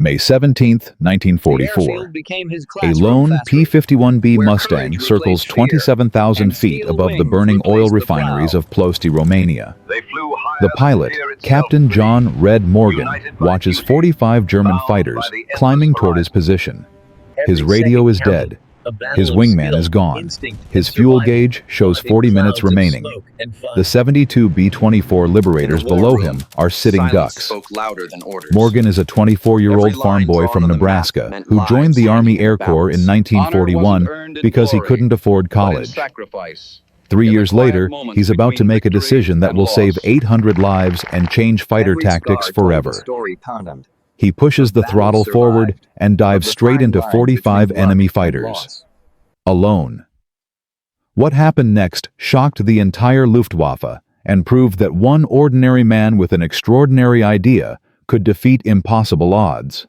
May 17, 1944. A lone P-51 Mustang circles 27,000 feet above the burning oil refineries of Ploesti, Romania. The pilot, Captain John "Red" Morgan, watches 45 German fighters climbing toward his position. His radio is dead. His wingman is gone. His fuel gauge shows 40 minutes remaining. The 72 B-24 Liberators below him are sitting ducks. Morgan is a 24-year-old farm boy from Nebraska who joined the Army Air Corps in 1941 because he couldn't afford college. 3 years later, he's about to make a decision that will save 800 lives and change fighter tactics forever. He pushes the throttle forward and dives straight into 45 enemy fighters. Alone. What happened next shocked the entire Luftwaffe and proved that one ordinary man with an extraordinary idea could defeat impossible odds.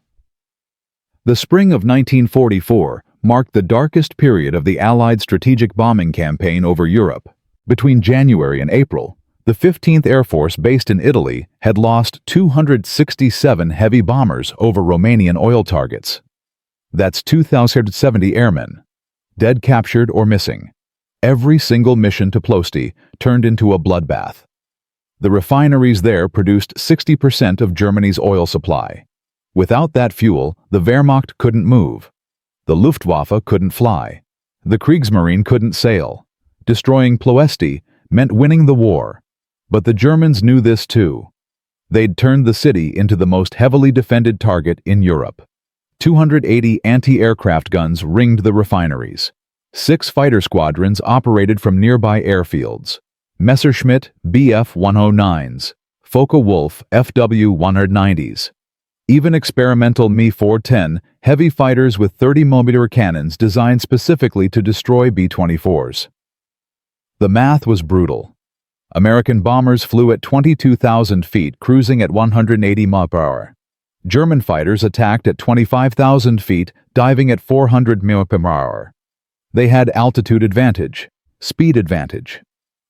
The spring of 1944 marked the darkest period of the Allied strategic bombing campaign over Europe. Between January and April, the 15th Air Force, based in Italy, had lost 267 heavy bombers over Romanian oil targets. That's 2,070 airmen, dead, captured, or missing. Every single mission to Ploesti turned into a bloodbath. The refineries there produced 60% of Germany's oil supply. Without that fuel, the Wehrmacht couldn't move. The Luftwaffe couldn't fly. The Kriegsmarine couldn't sail. Destroying Ploesti meant winning the war. But the Germans knew this too. They'd turned the city into the most heavily defended target in Europe. 280 anti-aircraft guns ringed the refineries. 6 fighter squadrons operated from nearby airfields. Messerschmitt Bf-109s, Focke-Wulf FW-190s. Even experimental Me-410 heavy fighters with 30mm cannons designed specifically to destroy B-24s. The math was brutal. American bombers flew at 22,000 feet, cruising at 180 mph. German fighters attacked at 25,000 feet, diving at 400 mph. They had altitude advantage, speed advantage,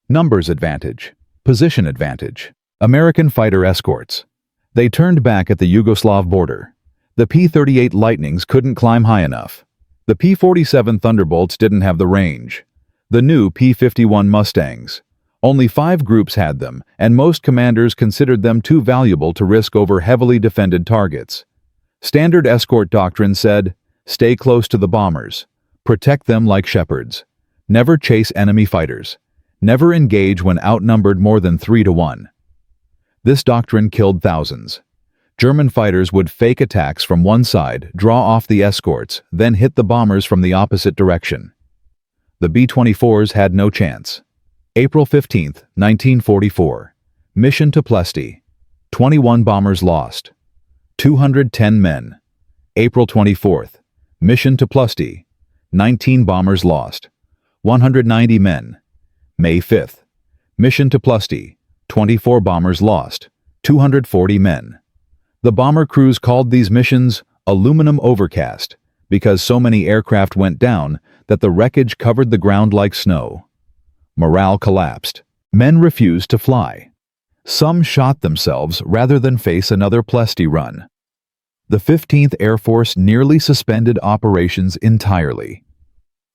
numbers advantage, position advantage. American fighter escorts. They turned back at the Yugoslav border. The P-38 Lightnings couldn't climb high enough. The P-47 Thunderbolts didn't have the range. The new P-51 Mustangs. Only 5 groups had them, and most commanders considered them too valuable to risk over heavily defended targets. Standard escort doctrine said, stay close to the bombers. Protect them like shepherds. Never chase enemy fighters. Never engage when outnumbered more than 3-1. This doctrine killed thousands. German fighters would fake attacks from one side, draw off the escorts, then hit the bombers from the opposite direction. The B-24s had no chance. April 15, 1944. Mission to Ploesti. 21 bombers lost. 210 men. April 24. Mission to Ploesti. 19 bombers lost. 190 men. May 5. Mission to Ploesti. 24 bombers lost. 240 men. The bomber crews called these missions aluminum overcast because so many aircraft went down that the wreckage covered the ground like snow. Morale collapsed. Men refused to fly. Some shot themselves rather than face another Ploesti run. The 15th Air Force nearly suspended operations entirely.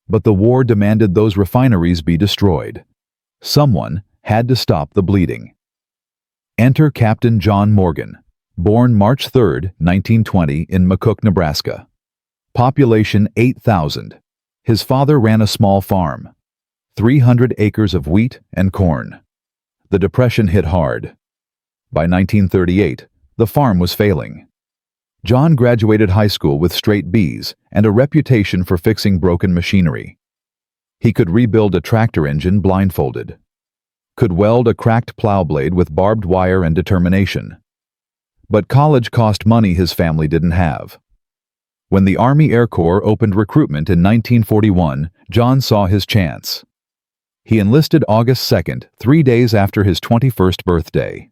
But the war demanded those refineries be destroyed. Someone had to stop the bleeding. Enter Captain John Morgan, born March 3, 1920 in McCook, Nebraska. Population 8,000. His father ran a small farm. 300 acres of wheat and corn. The Depression hit hard. By 1938, the farm was failing. John graduated high school with straight B's and a reputation for fixing broken machinery. He could rebuild a tractor engine blindfolded. Could weld a cracked plow blade with barbed wire and determination. But college cost money his family didn't have. When the Army Air Corps opened recruitment in 1941, John saw his chance. He enlisted August 2nd, 3 days after his 21st birthday.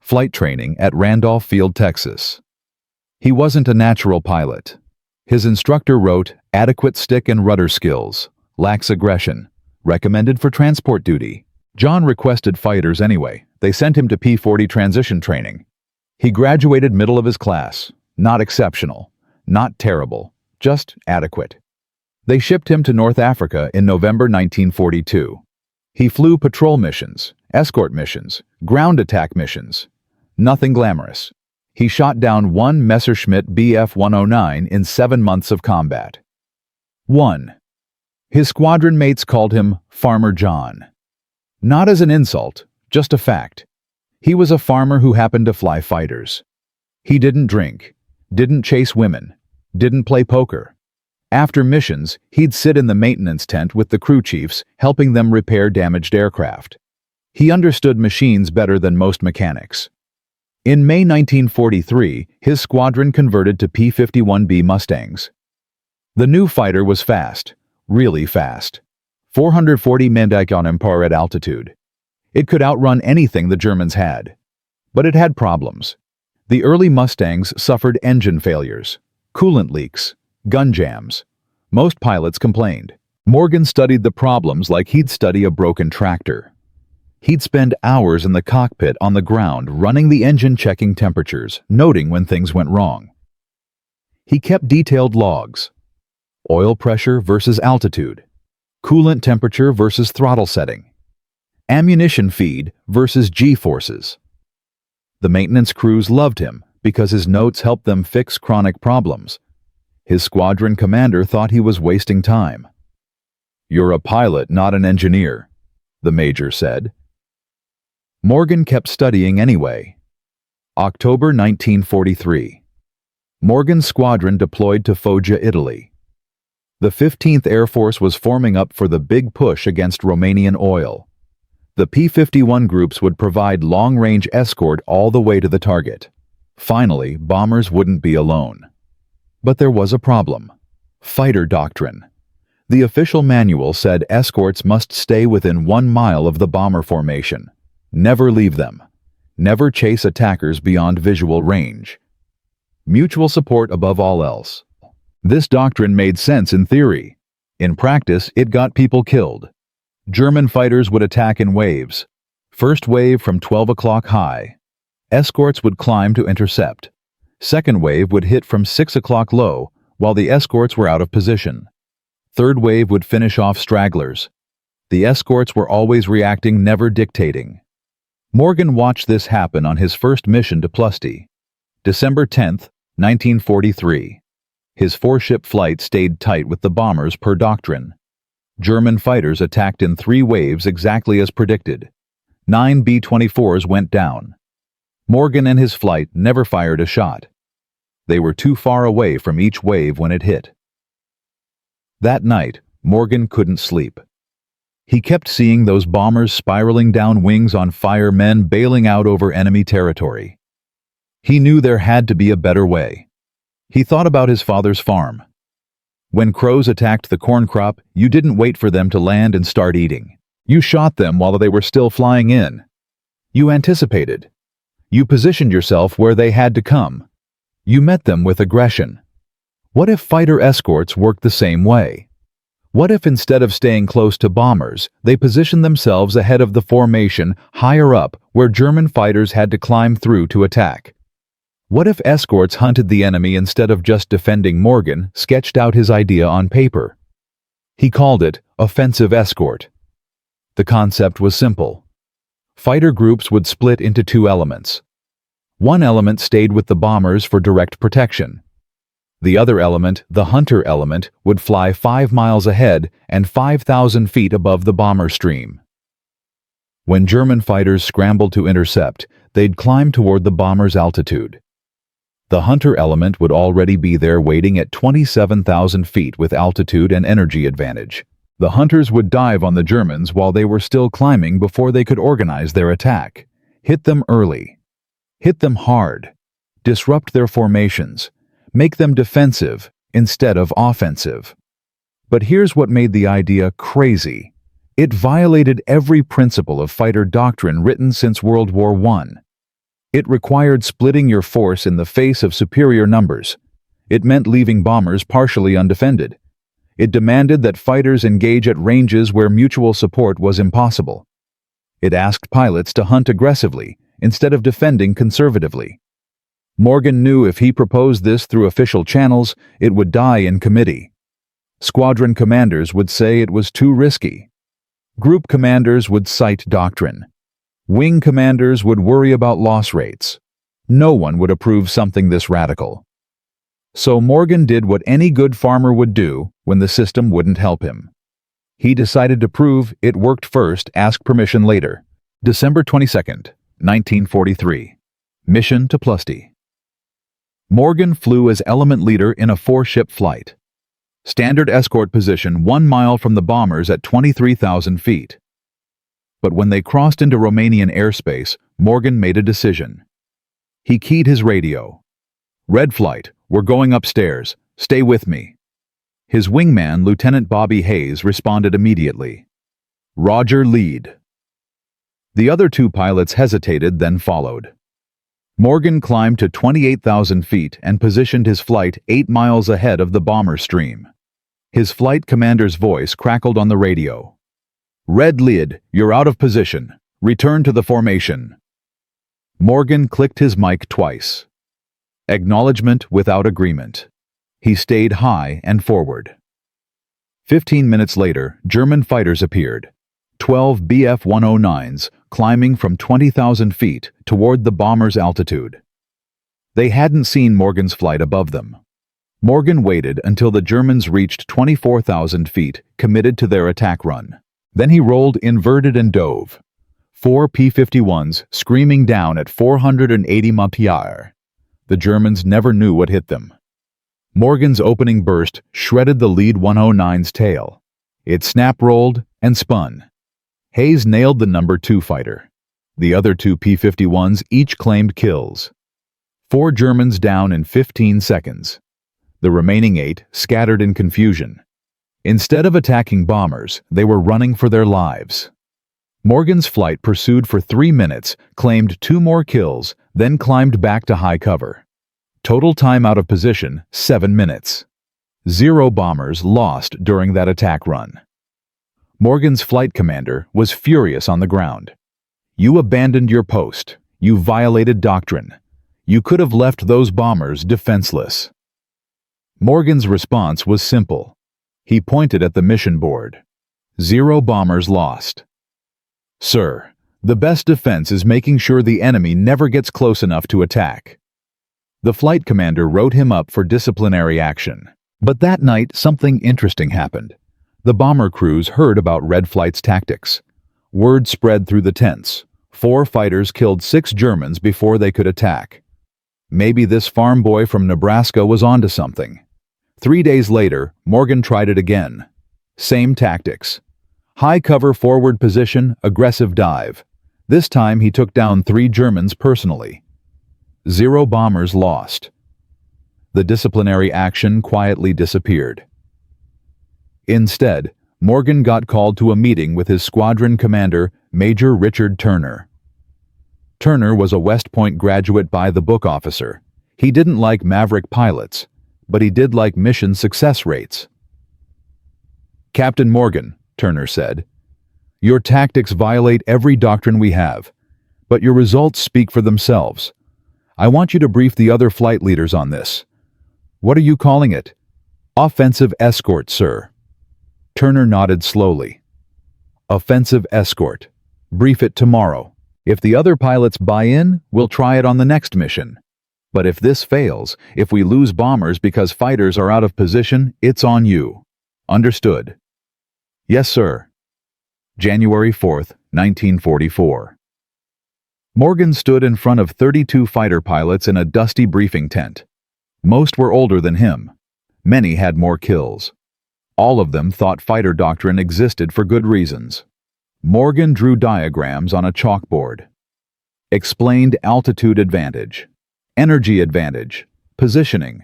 Flight training at Randolph Field, Texas. He wasn't a natural pilot. His instructor wrote, adequate stick and rudder skills, lacks aggression, recommended for transport duty. John requested fighters anyway. They sent him to P-40 transition training. He graduated middle of his class, Not exceptional, not terrible, just adequate. They shipped him to North Africa in November 1942. He flew patrol missions, escort missions, ground attack missions. Nothing glamorous. He shot down one Messerschmitt Bf-109 in 7 months of combat. 1. His squadron mates called him Farmer John. Not as an insult, just a fact. He was a farmer who happened to fly fighters. He didn't drink, didn't chase women, didn't play poker. After missions, he'd sit in the maintenance tent with the crew chiefs, helping them repair damaged aircraft. He understood machines better than most mechanics. In May 1943, his squadron converted to P-51B Mustangs. The new fighter was fast, really fast. 440 mph at altitude. It could outrun anything the Germans had. But it had problems. The early Mustangs suffered engine failures, coolant leaks, gun jams. Most pilots complained. Morgan studied the problems like he'd study a broken tractor. He'd spend hours in the cockpit on the ground running the engine, checking temperatures, noting when things went wrong. He kept detailed logs. Oil pressure versus altitude. Coolant temperature versus throttle setting. Ammunition feed versus G-forces. The maintenance crews loved him because his notes helped them fix chronic problems. His squadron commander thought he was wasting time. "You're a pilot, not an engineer," the major said. Morgan kept studying anyway. October 1943. Morgan's squadron deployed to Foggia, Italy. The 15th Air Force was forming up for the big push against Romanian oil. The P-51 groups would provide long-range escort all the way to the target. Finally, bombers wouldn't be alone. But there was a problem. Fighter doctrine. The official manual said escorts must stay within 1 mile of the bomber formation. Never leave them. Never chase attackers beyond visual range. Mutual support above all else. This doctrine made sense in theory. In practice, it got people killed. German fighters would attack in waves. First wave from 12 o'clock high. Escorts would climb to intercept. Second wave would hit from 6 o'clock low, while the escorts were out of position. Third wave would finish off stragglers. The escorts were always reacting, never dictating. Morgan watched this happen on his first mission to Ploesti. December 10, 1943. His 4-ship flight stayed tight with the bombers per doctrine. German fighters attacked in 3 waves exactly as predicted. 9 B-24s went down. Morgan and his flight never fired a shot. They were too far away from each wave when it hit. That night, Morgan couldn't sleep. He kept seeing those bombers spiraling down, wings on fire, men bailing out over enemy territory. He knew there had to be a better way. He thought about his father's farm. When crows attacked the corn crop, you didn't wait for them to land and start eating. You shot them while they were still flying in. You anticipated. You positioned yourself where they had to come. You met them with aggression. What if fighter escorts worked the same way? What if instead of staying close to bombers, they positioned themselves ahead of the formation, higher up, where German fighters had to climb through to attack? What if escorts hunted the enemy instead of just defending? Morgan sketched out his idea on paper. He called it offensive escort. The concept was simple. Fighter groups would split into 2 elements. One element stayed with the bombers for direct protection. The other element, the hunter element, would fly 5 miles ahead and 5,000 feet above the bomber stream. When German fighters scrambled to intercept, they'd climb toward the bomber's altitude. The hunter element would already be there waiting at 27,000 feet with altitude and energy advantage. The hunters would dive on the Germans while they were still climbing before they could organize their attack. Hit them early. Hit them hard. Disrupt their formations. Make them defensive instead of offensive. But here's what made the idea crazy. It violated every principle of fighter doctrine written since World War I. It required splitting your force in the face of superior numbers. It meant leaving bombers partially undefended. It demanded that fighters engage at ranges where mutual support was impossible. It asked pilots to hunt aggressively instead of defending conservatively. Morgan knew if he proposed this through official channels, it would die in committee. Squadron commanders would say it was too risky. Group commanders would cite doctrine. Wing commanders would worry about loss rates. No one would approve something this radical. So Morgan did what any good farmer would do when the system wouldn't help him. He decided to prove it worked first, ask permission later. December 22nd, 1943. Mission to Ploesti. Morgan flew as element leader in a 4-ship flight. Standard escort position 1 mile from the bombers at 23,000 feet. But when they crossed into Romanian airspace, Morgan made a decision. He keyed his radio. "Red flight, we're going upstairs. Stay with me." His wingman, Lieutenant Bobby Hayes, responded immediately. "Roger, lead." The other 2 pilots hesitated, then followed. Morgan climbed to 28,000 feet and positioned his flight 8 miles ahead of the bomber stream. His flight commander's voice crackled on the radio. "Red lid, you're out of position. Return to the formation." Morgan clicked his mic twice. Acknowledgement without agreement. He stayed high and forward. 15 minutes later, German fighters appeared. 12 Bf-109s climbing from 20,000 feet toward the bomber's altitude. They hadn't seen Morgan's flight above them. Morgan waited until the Germans reached 24,000 feet, committed to their attack run. Then he rolled inverted and dove. 4 P-51s screaming down at 480 mph. The Germans never knew what hit them. Morgan's opening burst shredded the lead 109's tail. It snap-rolled and spun. Hayes nailed the number 2 fighter. The other 2 P-51s each claimed kills. 4 Germans down in 15 seconds. The remaining 8 scattered in confusion. Instead of attacking bombers, they were running for their lives. Morgan's flight pursued for 3 minutes, claimed 2 more kills, then climbed back to high cover. Total time out of position, 7 minutes. 0 bombers lost during that attack run. Morgan's flight commander was furious on the ground. "You abandoned your post. You violated doctrine. You could have left those bombers defenseless." Morgan's response was simple. He pointed at the mission board. 0 bombers lost. "Sir, the best defense is making sure the enemy never gets close enough to attack." The flight commander wrote him up for disciplinary action. But that night, something interesting happened. The bomber crews heard about Red Flight's tactics. Word spread through the tents. 4 fighters killed 6 Germans before they could attack. Maybe this farm boy from Nebraska was onto something. 3 days later, Morgan tried it again. Same tactics. High cover forward position, aggressive dive. This time he took down 3 Germans personally. 0 bombers lost. The disciplinary action quietly disappeared. Instead, Morgan got called to a meeting with his squadron commander, Major Richard Turner. Turner was a West Point graduate by-the-book officer. He didn't like maverick pilots, but he did like mission success rates. "Captain Morgan," Turner said, "your tactics violate every doctrine we have, but your results speak for themselves. I want you to brief the other flight leaders on this." "What are you calling it?" "Offensive escort, sir." Turner nodded slowly. "Offensive escort. Brief it tomorrow. If the other pilots buy in, we'll try it on the next mission. But if this fails, if we lose bombers because fighters are out of position, it's on you. Understood?" "Yes, sir." January 4th, 1944. Morgan stood in front of 32 fighter pilots in a dusty briefing tent. Most were older than him. Many had more kills. All of them thought fighter doctrine existed for good reasons. Morgan drew diagrams on a chalkboard. Explained altitude advantage, energy advantage, positioning.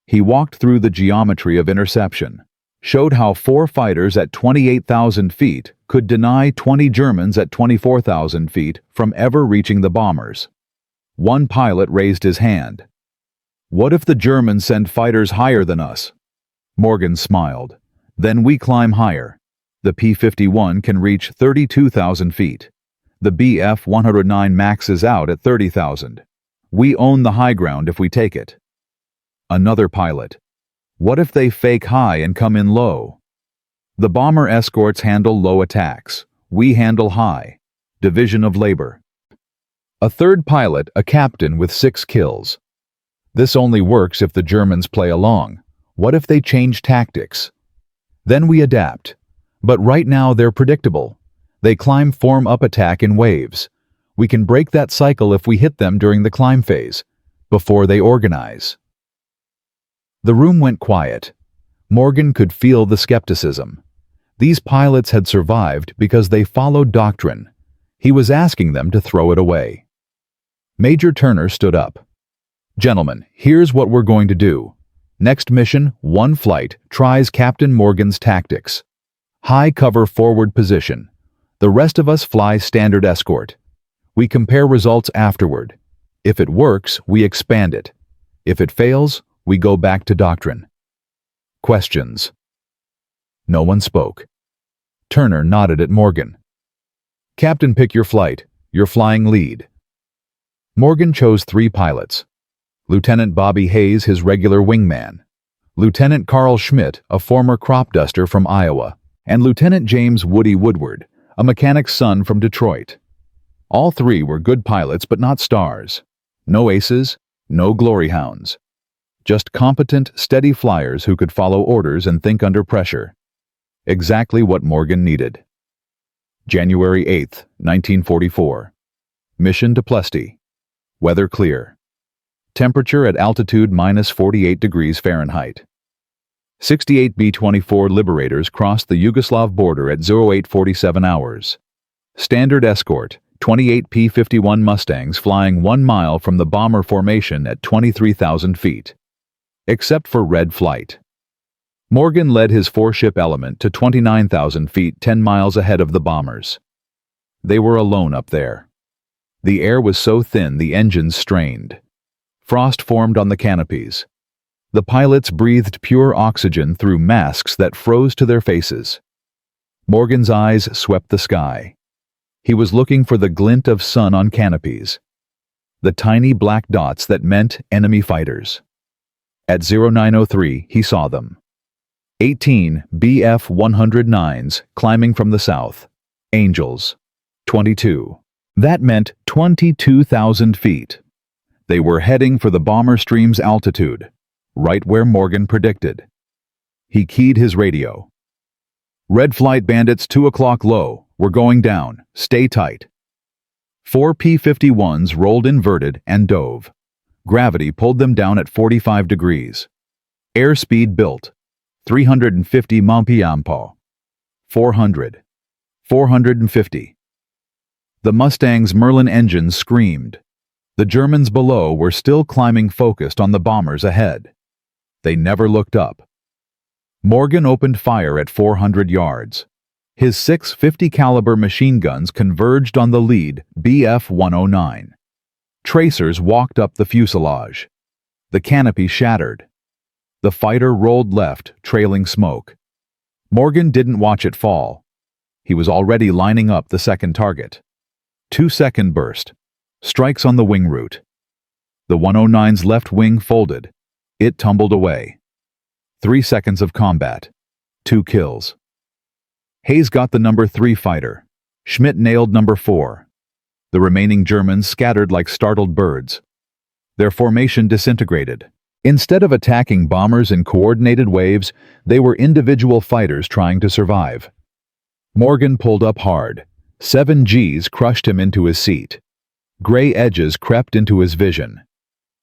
He walked through the geometry of interception, showed how 4 fighters at 28,000 feet could deny 20 Germans at 24,000 feet from ever reaching the bombers. One pilot raised his hand. "What if the Germans send fighters higher than us?" Morgan smiled. "Then we climb higher. The P-51 can reach 32,000 feet. The Bf-109 maxes out at 30,000. We own the high ground if we take it. Another pilot. What if they fake high and come in low? The bomber escorts handle low attacks. We handle high. Division of labor. A third pilot, a captain with 6 kills. This only works if the Germans play along. What if they change tactics? Then we adapt. But right now they're predictable. They climb form up attack in waves. We can break that cycle if we hit them during the climb phase, before they organize. The room went quiet. Morgan could feel the skepticism. These pilots had survived because they followed doctrine. He was asking them to throw it away. Major Turner stood up. Gentlemen, here's what we're going to do. Next mission, one flight tries Captain Morgan's tactics. High cover forward position. The rest of us fly standard escort. We compare results afterward. If it works, we expand it. If it fails, we go back to doctrine. Questions? No one spoke. Turner nodded at Morgan. Captain, pick your flight. You're flying lead. Morgan chose 3 pilots. Lieutenant Bobby Hayes, his regular wingman. Lieutenant Carl Schmidt, a former crop duster from Iowa. And Lieutenant James Woody Woodward, a mechanic's son from Detroit. All 3 were good pilots but not stars. No aces, no glory hounds. Just competent, steady flyers who could follow orders and think under pressure. Exactly what Morgan needed. January 8, 1944. Mission to Ploesti. Weather clear. Temperature at altitude -48 degrees Fahrenheit. 68 B-24 Liberators crossed the Yugoslav border at 0847 hours. Standard escort, 28 P-51 Mustangs flying 1 mile from the bomber formation at 23,000 feet. Except for red flight. Morgan led his 4-ship element to 29,000 feet 10 miles ahead of the bombers. They were alone up there. The air was so thin the engines strained. Frost formed on the canopies. The pilots breathed pure oxygen through masks that froze to their faces. Morgan's eyes swept the sky. He was looking for the glint of sun on canopies. The tiny black dots that meant enemy fighters. At 0903, he saw them. 18 BF-109s climbing from the south. Angels. 22. That meant 22,000 feet. They were heading for the bomber stream's altitude, right where Morgan predicted. He keyed his radio. Red flight bandits 2 o'clock low. We're going down. Stay tight. 4 P-51s rolled inverted and dove. Gravity pulled them down at 45 degrees. Airspeed built. 350 mph. 400. 450. The Mustang's Merlin engines screamed. The Germans below were still climbing, focused on the bombers ahead. They never looked up. Morgan opened fire at 400 yards. His 650 caliber machine guns converged on the lead BF-109. Tracers walked up the fuselage. The canopy shattered. The fighter rolled left, trailing smoke. Morgan didn't watch it fall. He was already lining up the second target. 2-second burst. Strikes on the wing root. The 109's left wing folded. It tumbled away. 3 seconds of combat. 2 kills. Hayes got the number 3 fighter. Schmidt nailed number 4. The remaining Germans scattered like startled birds. Their formation disintegrated. Instead of attacking bombers in coordinated waves, they were individual fighters trying to survive. Morgan pulled up hard. 7 Gs crushed him into his seat. Gray edges crept into his vision.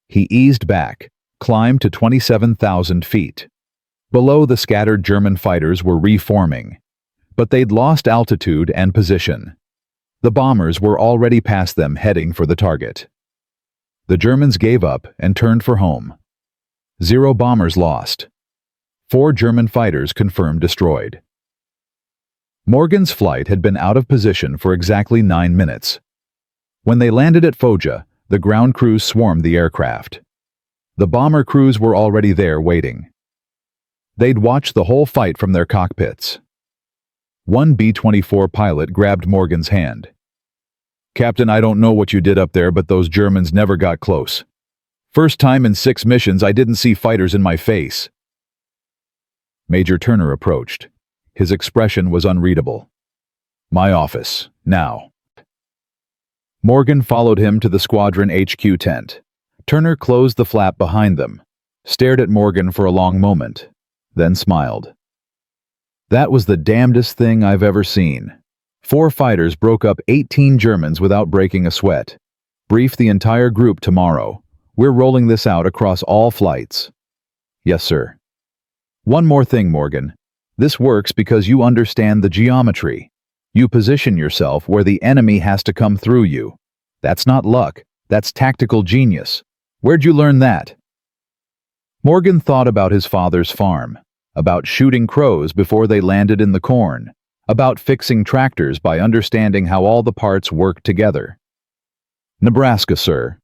He eased back, climbed to 27,000 feet. Below, the scattered German fighters were reforming. But they'd lost altitude and position. The bombers were already past them, heading for the target. The Germans gave up and turned for home. 0 bombers lost. 4 German fighters confirmed destroyed. Morgan's flight had been out of position for exactly 9 minutes. When they landed at Foggia, the ground crews swarmed the aircraft. The bomber crews were already there waiting. They'd watched the whole fight from their cockpits. One B-24 pilot grabbed Morgan's hand. Captain, I don't know what you did up there, but those Germans never got close. First time in 6 missions I didn't see fighters in my face. Major Turner approached. His expression was unreadable. My office, now. Morgan followed him to the squadron HQ tent. Turner closed the flap behind them, stared at Morgan for a long moment, then smiled. That was the damnedest thing I've ever seen. 4 fighters broke up 18 Germans without breaking a sweat. Brief the entire group tomorrow. We're rolling this out across all flights. Yes, sir. One more thing, Morgan. This works because you understand the geometry. You position yourself where the enemy has to come through you. That's not luck. That's tactical genius. Where'd you learn that? Morgan thought about his father's farm, about shooting crows before they landed in the corn, about fixing tractors by understanding how all the parts work together. Nebraska, sir.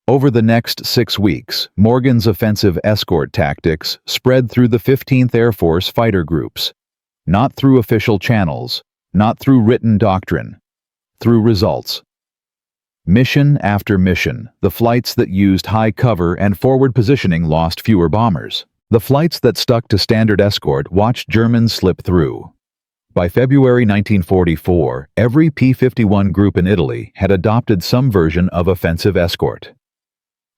Over the next 6 weeks, Morgan's offensive escort tactics spread through the 15th Air Force fighter groups, not through official channels, not through written doctrine, through results. Mission after mission, the flights that used high cover and forward positioning lost fewer bombers. The flights that stuck to standard escort watched Germans slip through. By February 1944, every P-51 group in Italy had adopted some version of offensive escort.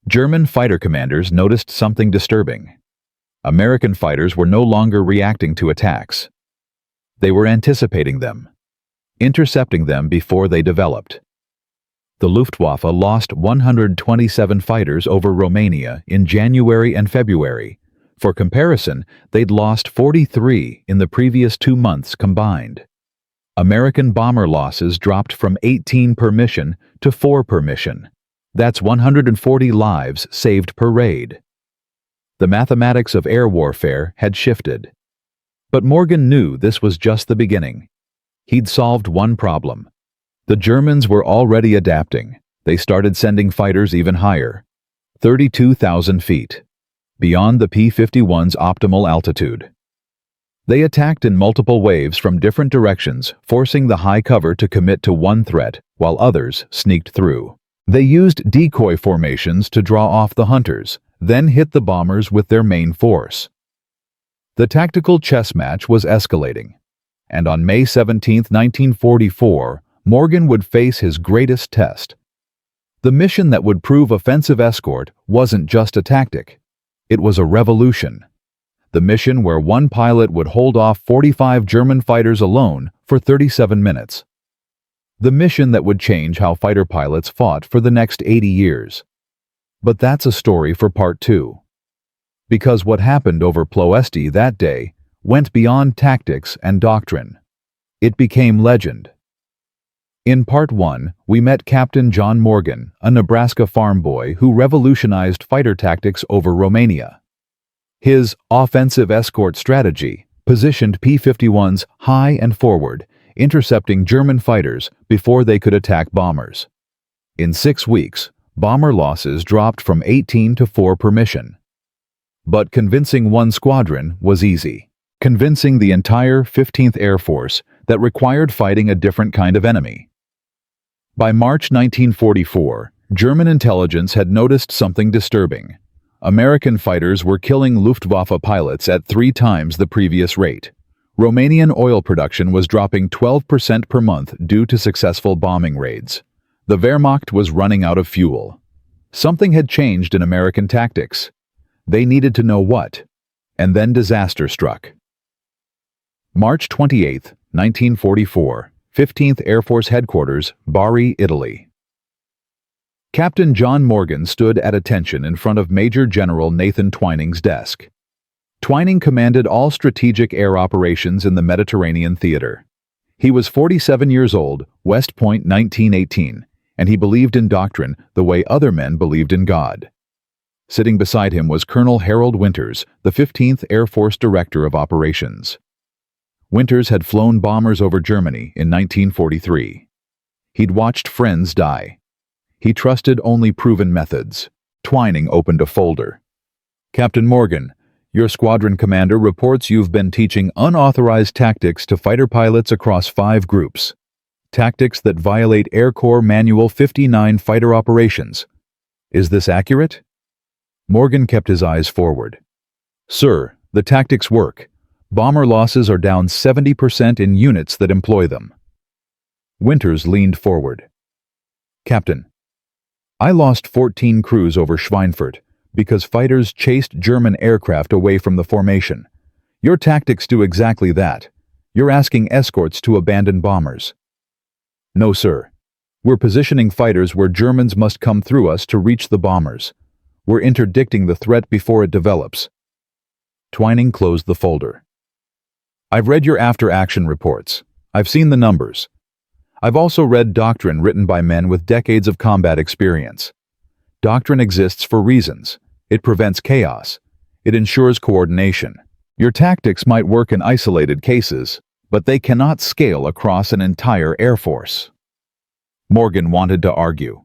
German fighter commanders noticed something disturbing. American fighters were no longer reacting to attacks. They were anticipating them, intercepting them before they developed. The Luftwaffe lost 127 fighters over Romania in January and February. For comparison, they'd lost 43 in the previous 2 months combined. American bomber losses dropped from 18 per mission to 4 per mission. That's 140 lives saved per raid. The mathematics of air warfare had shifted. But Morgan knew this was just the beginning. He'd solved one problem. The Germans were already adapting. They started sending fighters even higher, 32,000 feet, beyond the P-51's optimal altitude. They attacked in multiple waves from different directions, forcing the high cover to commit to one threat, while others sneaked through. They used decoy formations to draw off the hunters, then hit the bombers with their main force. The tactical chess match was escalating, and on May 17, 1944, Morgan would face his greatest test. The mission that would prove offensive escort wasn't just a tactic. It was a revolution. The mission where one pilot would hold off 45 German fighters alone for 37 minutes. The mission that would change how fighter pilots fought for the next 80 years. But that's a story for part 2. Because what happened over Ploesti that day went beyond tactics and doctrine. It became legend. In part 1, we met Captain John Morgan, a Nebraska farm boy who revolutionized fighter tactics over Romania. His offensive escort strategy positioned P-51s high and forward, intercepting German fighters before they could attack bombers. In 6 weeks, bomber losses dropped from 18 to 4 per mission. But convincing one squadron was easy. Convincing the entire 15th Air Force that required fighting a different kind of enemy. By March 1944, German intelligence had noticed something disturbing. American fighters were killing Luftwaffe pilots at 3 times the previous rate. Romanian oil production was dropping 12% per month due to successful bombing raids. The Wehrmacht was running out of fuel. Something had changed in American tactics. They needed to know what. And then disaster struck. March 28, 1944, 15th Air Force Headquarters, Bari, Italy. Captain John Morgan stood at attention in front of Major General Nathan Twining's desk. Twining commanded all strategic air operations in the Mediterranean theater. He was 47 years old, West Point 1918, and he believed in doctrine the way other men believed in God. Sitting beside him was Colonel Harold Winters, the 15th Air Force Director of Operations. Winters had flown bombers over Germany in 1943. He'd watched friends die. He trusted only proven methods. Twining opened a folder. Captain Morgan, your squadron commander reports you've been teaching unauthorized tactics to fighter pilots across 5 groups. Tactics that violate Air Corps Manual 59 fighter operations. Is this accurate? Morgan kept his eyes forward. Sir, the tactics work. Bomber losses are down 70% in units that employ them. Winters leaned forward. Captain, I lost 14 crews over Schweinfurt because fighters chased German aircraft away from the formation. Your tactics do exactly that. You're asking escorts to abandon bombers. No, sir. We're positioning fighters where Germans must come through us to reach the bombers. We're interdicting the threat before it develops. Twining closed the folder. I've read your after-action reports. I've seen the numbers. I've also read doctrine written by men with decades of combat experience. Doctrine exists for reasons. It prevents chaos. It ensures coordination. Your tactics might work in isolated cases, but they cannot scale across an entire air force. Morgan wanted to argue.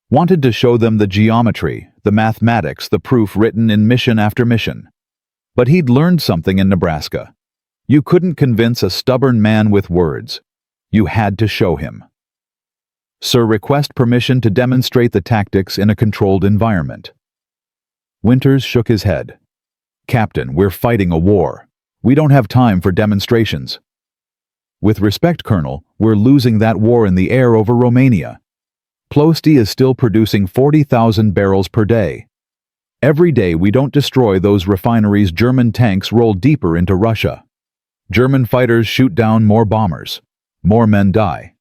Wanted to show them the geometry, the mathematics, the proof written in mission after mission. But he'd learned something in Nebraska. You couldn't convince a stubborn man with words. You had to show him. Sir, request permission to demonstrate the tactics in a controlled environment. Winters shook his head. Captain, we're fighting a war. We don't have time for demonstrations. With respect, Colonel, we're losing that war in the air over Romania. Ploesti is still producing 40,000 barrels per day. Every day we don't destroy those refineries, German tanks roll deeper into Russia. German fighters shoot down more bombers. More men die.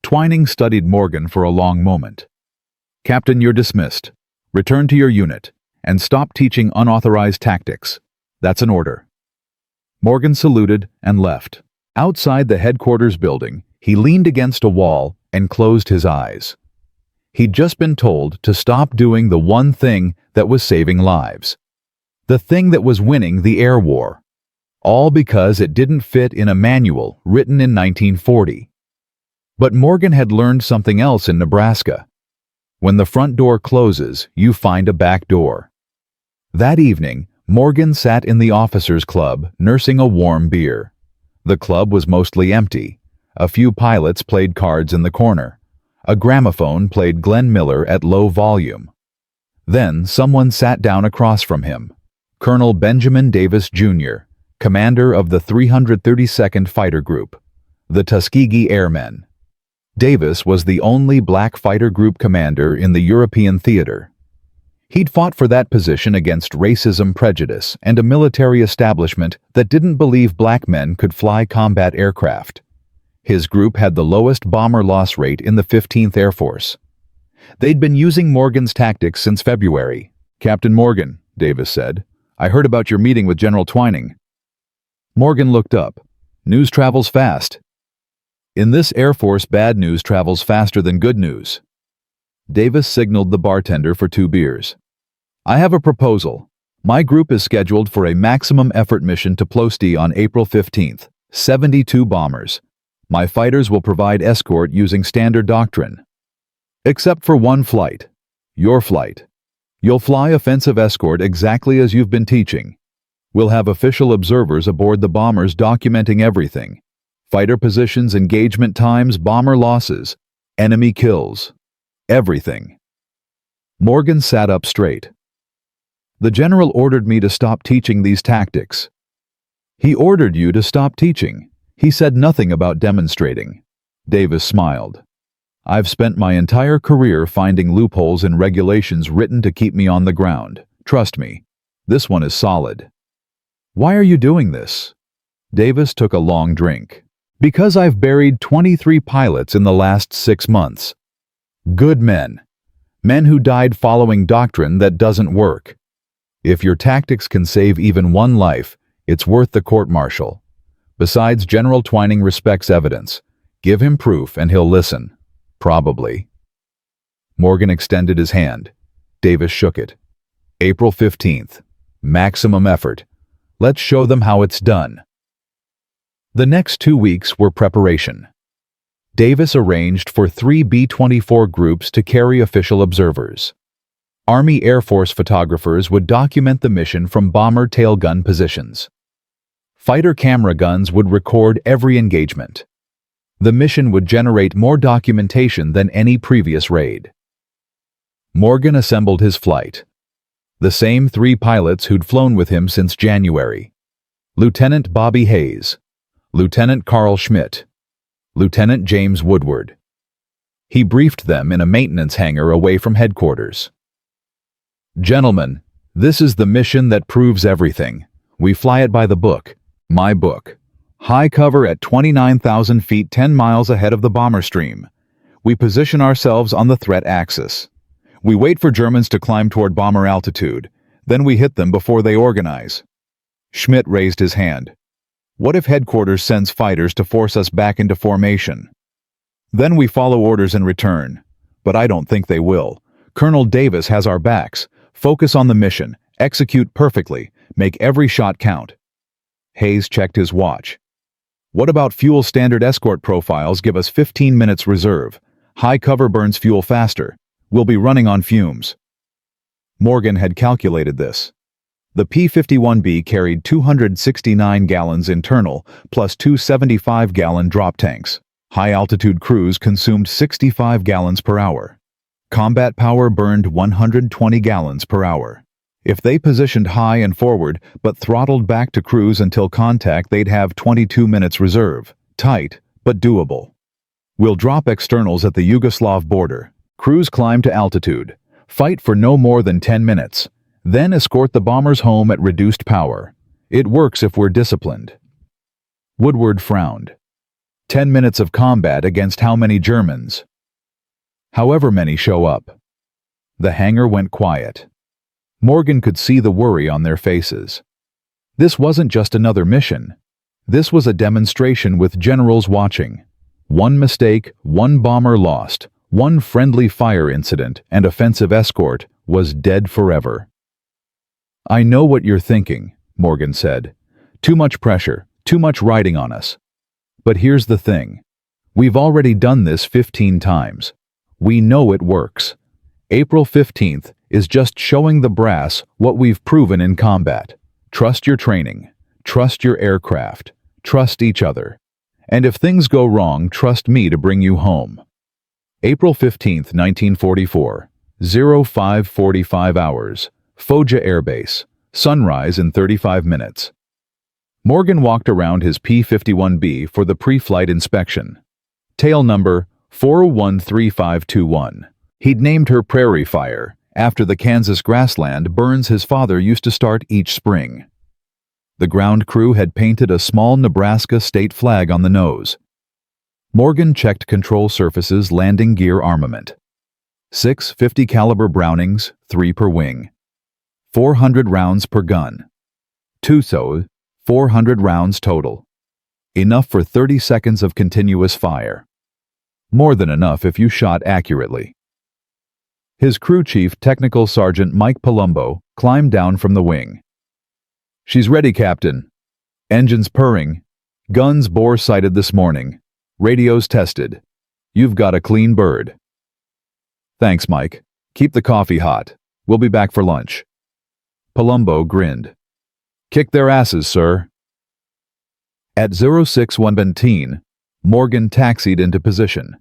Twining studied Morgan for a long moment. Captain, you're dismissed. Return to your unit, and stop teaching unauthorized tactics. That's an order. Morgan saluted and left. Outside the headquarters building, he leaned against a wall and closed his eyes. He'd just been told to stop doing the one thing that was saving lives. The thing that was winning the air war. All because it didn't fit in a manual written in 1940. But Morgan had learned something else in Nebraska. When the front door closes, you find a back door. That evening, Morgan sat in the officers' club, nursing a warm beer. The club was mostly empty. A few pilots played cards in the corner. A gramophone played Glenn Miller at low volume. Then someone sat down across from him. Colonel Benjamin Davis, Jr., commander of the 332nd Fighter Group, the Tuskegee Airmen. Davis was the only black fighter group commander in the European theater. He'd fought for that position against racism, prejudice, and a military establishment that didn't believe black men could fly combat aircraft. His group had the lowest bomber loss rate in the 15th Air Force. They'd been using Morgan's tactics since February. Captain Morgan, Davis said, I heard about your meeting with General Twining. Morgan looked up. News travels fast. In this Air Force, bad news travels faster than good news. Davis signaled the bartender for 2 beers. I have a proposal. My group is scheduled for a maximum effort mission to Ploesti on April 15th. 72 bombers. My fighters will provide escort using standard doctrine. Except for one flight. Your flight. You'll fly offensive escort exactly as you've been teaching. We'll have official observers aboard the bombers documenting everything. Fighter positions, engagement times, bomber losses, enemy kills. Everything. Morgan sat up straight. The general ordered me to stop teaching these tactics. He ordered you to stop teaching. He said nothing about demonstrating. Davis smiled. I've spent my entire career finding loopholes in regulations written to keep me on the ground. Trust me, this one is solid. Why are you doing this? Davis took a long drink. Because I've buried 23 pilots in the last 6 months. Good men. Men who died following doctrine that doesn't work. If your tactics can save even one life, it's worth the court-martial. Besides, General Twining respects evidence. Give him proof and he'll listen. Probably. Morgan extended his hand. Davis shook it. April 15th. Maximum effort. Let's show them how it's done. The next 2 weeks were preparation. Davis arranged for 3 B-24 groups to carry official observers. Army Air Force photographers would document the mission from bomber tail gun positions. Fighter camera guns would record every engagement. The mission would generate more documentation than any previous raid. Morgan assembled his flight. The same 3 pilots who'd flown with him since January. Lieutenant Bobby Hayes, Lieutenant Carl Schmidt, Lieutenant James Woodward. He briefed them in a maintenance hangar away from headquarters. "Gentlemen, this is the mission that proves everything. We fly it by the book, my book. High cover at 29,000 feet 10 miles ahead of the bomber stream. We position ourselves on the threat axis. We wait for Germans to climb toward bomber altitude, then we hit them before they organize." Schmidt raised his hand. "What if headquarters sends fighters to force us back into formation? Then we follow orders in return. But I don't think they will. Colonel Davis has our backs. Focus on the mission, execute perfectly, make every shot count." Hayes checked his watch. "What about fuel? Standard escort profiles give us 15 minutes reserve. High cover burns fuel faster. We'll be running on fumes." Morgan had calculated this. The P-51B carried 269 gallons internal, plus 2 75-gallon drop tanks. High-altitude crews consumed 65 gallons per hour. Combat power burned 120 gallons per hour. If they positioned high and forward, but throttled back to cruise until contact, they'd have 22 minutes reserve. Tight, but doable. "We'll drop externals at the Yugoslav border. Cruise climb to altitude. Fight for no more than 10 minutes. Then escort the bombers home at reduced power. It works if we're disciplined." Woodward frowned. 10 minutes of combat against how many Germans? "However many show up." The hangar went quiet. Morgan could see the worry on their faces. This wasn't just another mission. This was a demonstration with generals watching. One mistake, one bomber lost, one friendly fire incident, and offensive escort was dead forever. "I know what you're thinking," Morgan said. "Too much pressure, too much riding on us. But here's the thing. We've already done this 15 times. We know it works. April 15th is just showing the brass what we've proven in combat. Trust your training. Trust your aircraft. Trust each other. And if things go wrong, trust me to bring you home." April 15th, 1944, 05:45 hours, Foggia Air Base, sunrise in 35 minutes. Morgan walked around his P-51B for the pre-flight inspection. Tail number 413521. He'd named her Prairie Fire, after the Kansas grassland burns his father used to start each spring. The ground crew had painted a small Nebraska state flag on the nose. Morgan checked control surfaces, landing gear, armament. 6 .50 caliber Brownings, 3 per wing. 400 rounds per gun. TUSO, 400 rounds total. Enough for 30 seconds of continuous fire. More than enough if you shot accurately. His crew chief, Technical Sergeant Mike Palumbo, climbed down from the wing. "She's ready, Captain. Engines purring. Guns bore sighted this morning. Radios tested. You've got a clean bird." "Thanks, Mike. Keep the coffee hot. We'll be back for lunch." Palumbo grinned. "Kick their asses, sir." At 06117, Morgan taxied into position.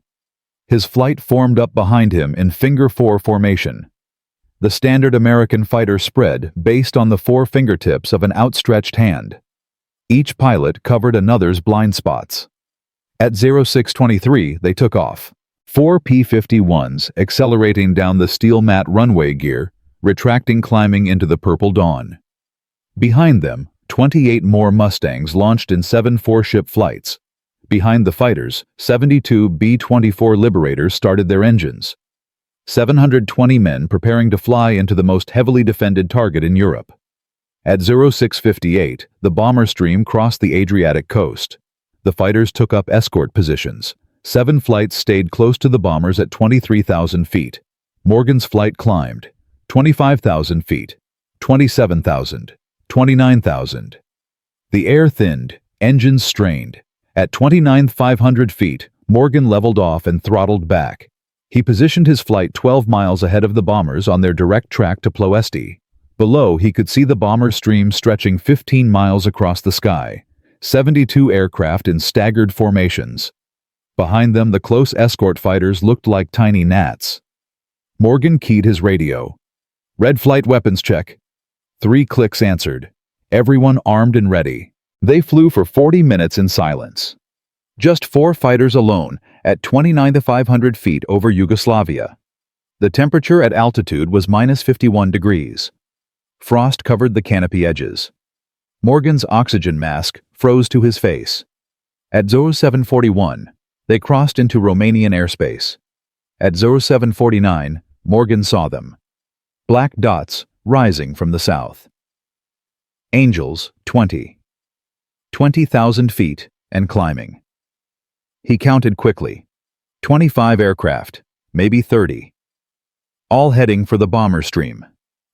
His flight formed up behind him in finger 4 formation. The standard American fighter spread based on the 4 fingertips of an outstretched hand. Each pilot covered another's blind spots. At 0623, they took off. 4 P-51s accelerating down the steel mat runway gear, retracting, climbing into the purple dawn. Behind them, 28 more Mustangs launched in 7 4-ship flights. Behind the fighters, 72 B-24 Liberators started their engines. 720 men preparing to fly into the most heavily defended target in Europe. At 0658, the bomber stream crossed the Adriatic coast. The fighters took up escort positions. 7 flights stayed close to the bombers at 23,000 feet. Morgan's flight climbed. 25,000 feet. 27,000. 29,000. The air thinned, engines strained. At 29,500 feet, Morgan leveled off and throttled back. He positioned his flight 12 miles ahead of the bombers on their direct track to Ploesti. Below, he could see the bomber stream stretching 15 miles across the sky. 72 aircraft in staggered formations. Behind them, the close escort fighters looked like tiny gnats. Morgan keyed his radio. "Red flight weapons check." 3 clicks answered. Everyone armed and ready. They flew for 40 minutes in silence. Just 4 fighters alone at 29,500 feet over Yugoslavia. The temperature at altitude was -51 degrees. Frost covered the canopy edges. Morgan's oxygen mask froze to his face. At 0741, they crossed into Romanian airspace. At 0749, Morgan saw them. Black dots rising from the south. Angels, 20,000 feet and climbing. He counted quickly. 25 aircraft, maybe 30. All heading for the bomber stream.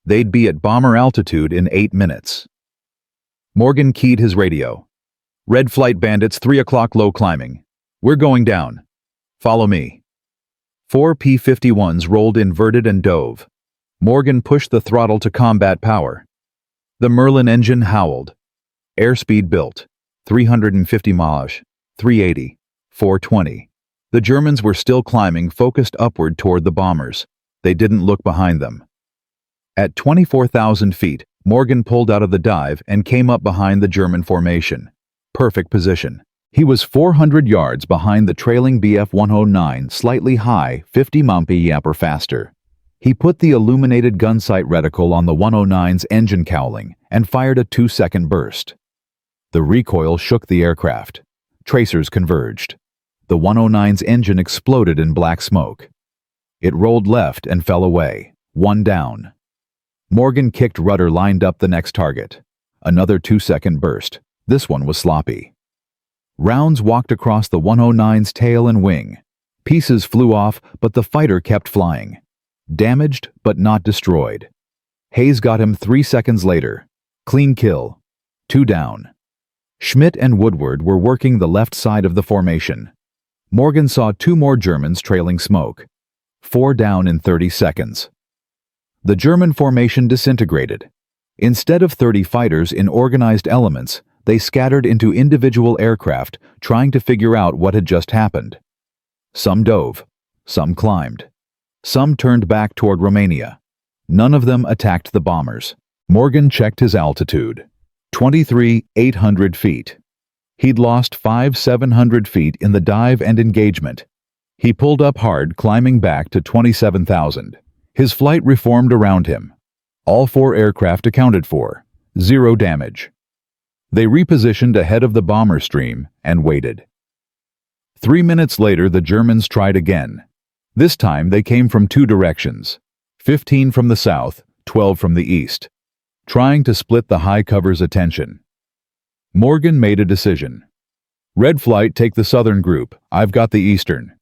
They'd be at bomber altitude in 8 minutes. Morgan keyed his radio. "Red flight bandits, 3 o'clock low climbing. We're going down. Follow me." 4 P-51s rolled inverted and dove. Morgan pushed the throttle to combat power. The Merlin engine howled. Airspeed built. 350 miles, 380, 420. The Germans were still climbing, focused upward toward the bombers. They didn't look behind them. At 24,000 feet, Morgan pulled out of the dive and came up behind the German formation. Perfect position. He was 400 yards behind the trailing Bf-109, slightly high, 50 mph or faster. He put the illuminated gun sight reticle on the 109's engine cowling and fired a 2-second burst. The recoil shook the aircraft. Tracers converged. The 109's engine exploded in black smoke. It rolled left and fell away, 1 down. Morgan kicked rudder, lined up the next target. Another 2-second burst. This one was sloppy. Rounds walked across the 109's tail and wing. Pieces flew off, but the fighter kept flying. Damaged, but not destroyed. Hayes got him 3 seconds later. Clean kill. 2 down. Schmidt and Woodward were working the left side of the formation. Morgan saw 2 more Germans trailing smoke. 4 down in 30 seconds. The German formation disintegrated. Instead of 30 fighters in organized elements, they scattered into individual aircraft, trying to figure out what had just happened. Some dove. Some climbed. Some turned back toward Romania. None of them attacked the bombers. Morgan checked his altitude. 23,800 feet. He'd lost 5,700 feet in the dive and engagement. He pulled up hard, climbing back to 27,000. His flight reformed around him. All 4 aircraft accounted for. 0 damage. They repositioned ahead of the bomber stream and waited. 3 minutes later, the Germans tried again. This time they came from 2 directions. 15 from the south, 12 from the east. Trying to split the high cover's attention. Morgan made a decision. "Red flight, take the southern group. I've got the eastern."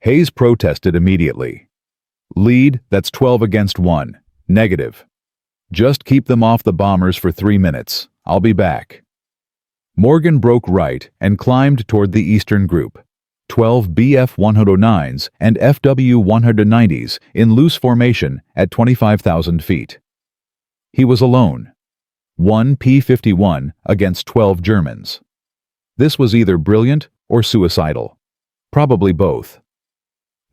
Hayes protested immediately. "Lead, that's 12 against 1. Negative. Just keep them off the bombers for 3 minutes. I'll be back." Morgan broke right and climbed toward the eastern group. 12 Bf-109s and FW-190s in loose formation at 25,000 feet. He was alone. 1 P-51 against 12 Germans. This was either brilliant or suicidal. Probably both.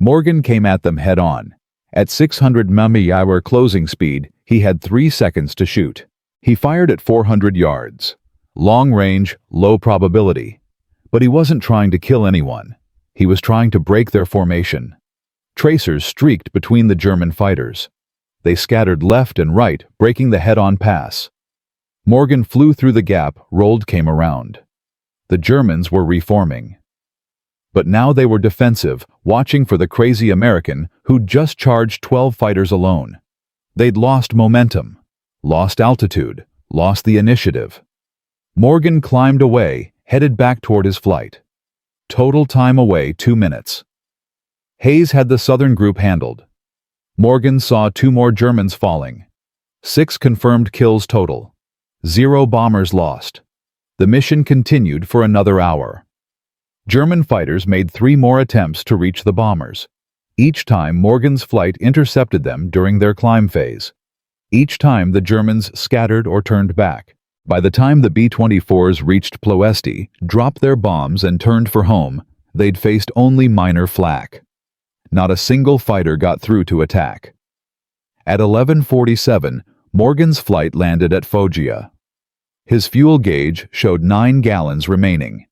Morgan came at them head-on. At 600 mph closing speed, he had 3 seconds to shoot. He fired at 400 yards. Long range, low probability. But he wasn't trying to kill anyone. He was trying to break their formation. Tracers streaked between the German fighters. They scattered left and right, breaking the head-on pass. Morgan flew through the gap, rolled, came around. The Germans were reforming. But now they were defensive, watching for the crazy American who'd just charged 12 fighters alone. They'd lost momentum, lost altitude, lost the initiative. Morgan climbed away, headed back toward his flight. Total time away 2 minutes. Hayes had the southern group handled. Morgan saw 2 more Germans falling. 6 confirmed kills total. 0 bombers lost. The mission continued for another hour. German fighters made 3 more attempts to reach the bombers. Each time Morgan's flight intercepted them during their climb phase. Each time the Germans scattered or turned back. By the time the B-24s reached Ploesti, dropped their bombs and turned for home, they'd faced only minor flak. Not a single fighter got through to attack. At 11:47, Morgan's flight landed at Foggia. His fuel gauge showed 9 gallons remaining.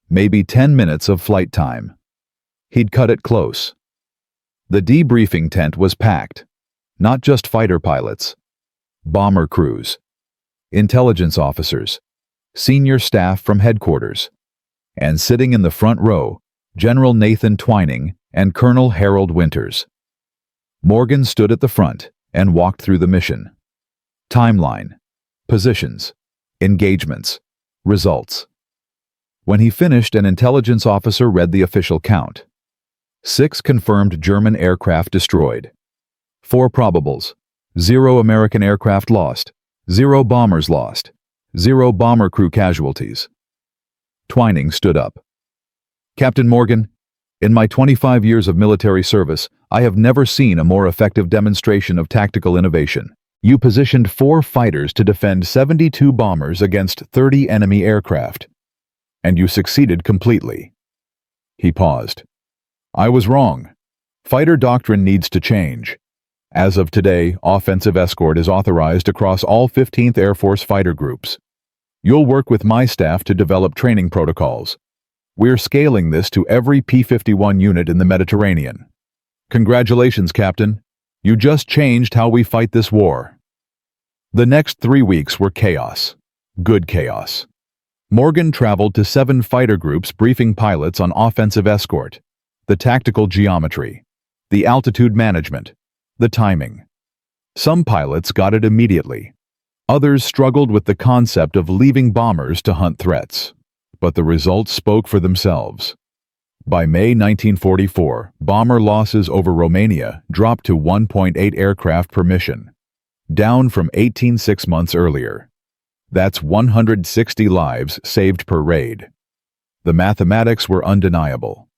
Maybe 10 minutes of flight time. He'd cut it close. The debriefing tent was packed. Not just fighter pilots. Bomber crews. Intelligence officers. Senior staff from headquarters. And sitting in the front row, General Nathan Twining and Colonel Harold Winters. Morgan stood at the front and walked through the mission. Timeline. Positions. Engagements. Results. When he finished, an intelligence officer read the official count. 6 confirmed German aircraft destroyed. 4 probables. 0 American aircraft lost. 0 bombers lost. 0 bomber crew casualties. Twining stood up. Captain Morgan, in my 25 years of military service, I have never seen a more effective demonstration of tactical innovation. You positioned 4 fighters to defend 72 bombers against 30 enemy aircraft. And you succeeded completely. He paused. I was wrong. Fighter doctrine needs to change. As of today, offensive escort is authorized across all 15th Air Force fighter groups. You'll work with my staff to develop training protocols. We're scaling this to every P-51 unit in the Mediterranean. Congratulations, Captain. You just changed how we fight this war. The next 3 weeks were chaos. Good chaos. Morgan traveled to 7 fighter groups briefing pilots on offensive escort, the tactical geometry, the altitude management, the timing. Some pilots got it immediately. Others struggled with the concept of leaving bombers to hunt threats. But the results spoke for themselves. By May 1944, bomber losses over Romania dropped to 1.8 aircraft per mission, down from 18 6 months earlier. That's 160 lives saved per raid. The mathematics were undeniable.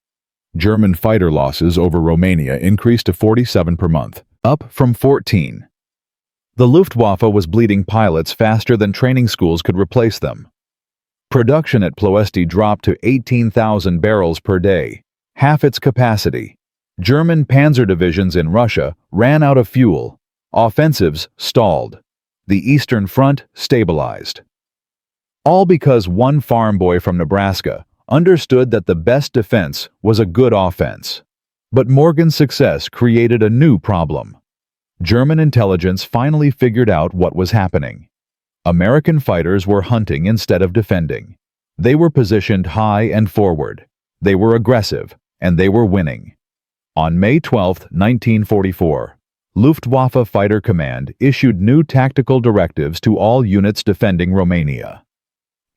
German fighter losses over Romania increased to 47 per month, up from 14. The Luftwaffe was bleeding pilots faster than training schools could replace them. Production at Ploesti dropped to 18,000 barrels per day, half its capacity. German panzer divisions in Russia ran out of fuel. Offensives stalled. The Eastern Front stabilized. All because one farm boy from Nebraska understood that the best defense was a good offense. But Morgan's success created a new problem. German intelligence finally figured out what was happening. American fighters were hunting instead of defending. They were positioned high and forward. They were aggressive, and they were winning. On May 12, 1944, Luftwaffe Fighter Command issued new tactical directives to all units defending Romania.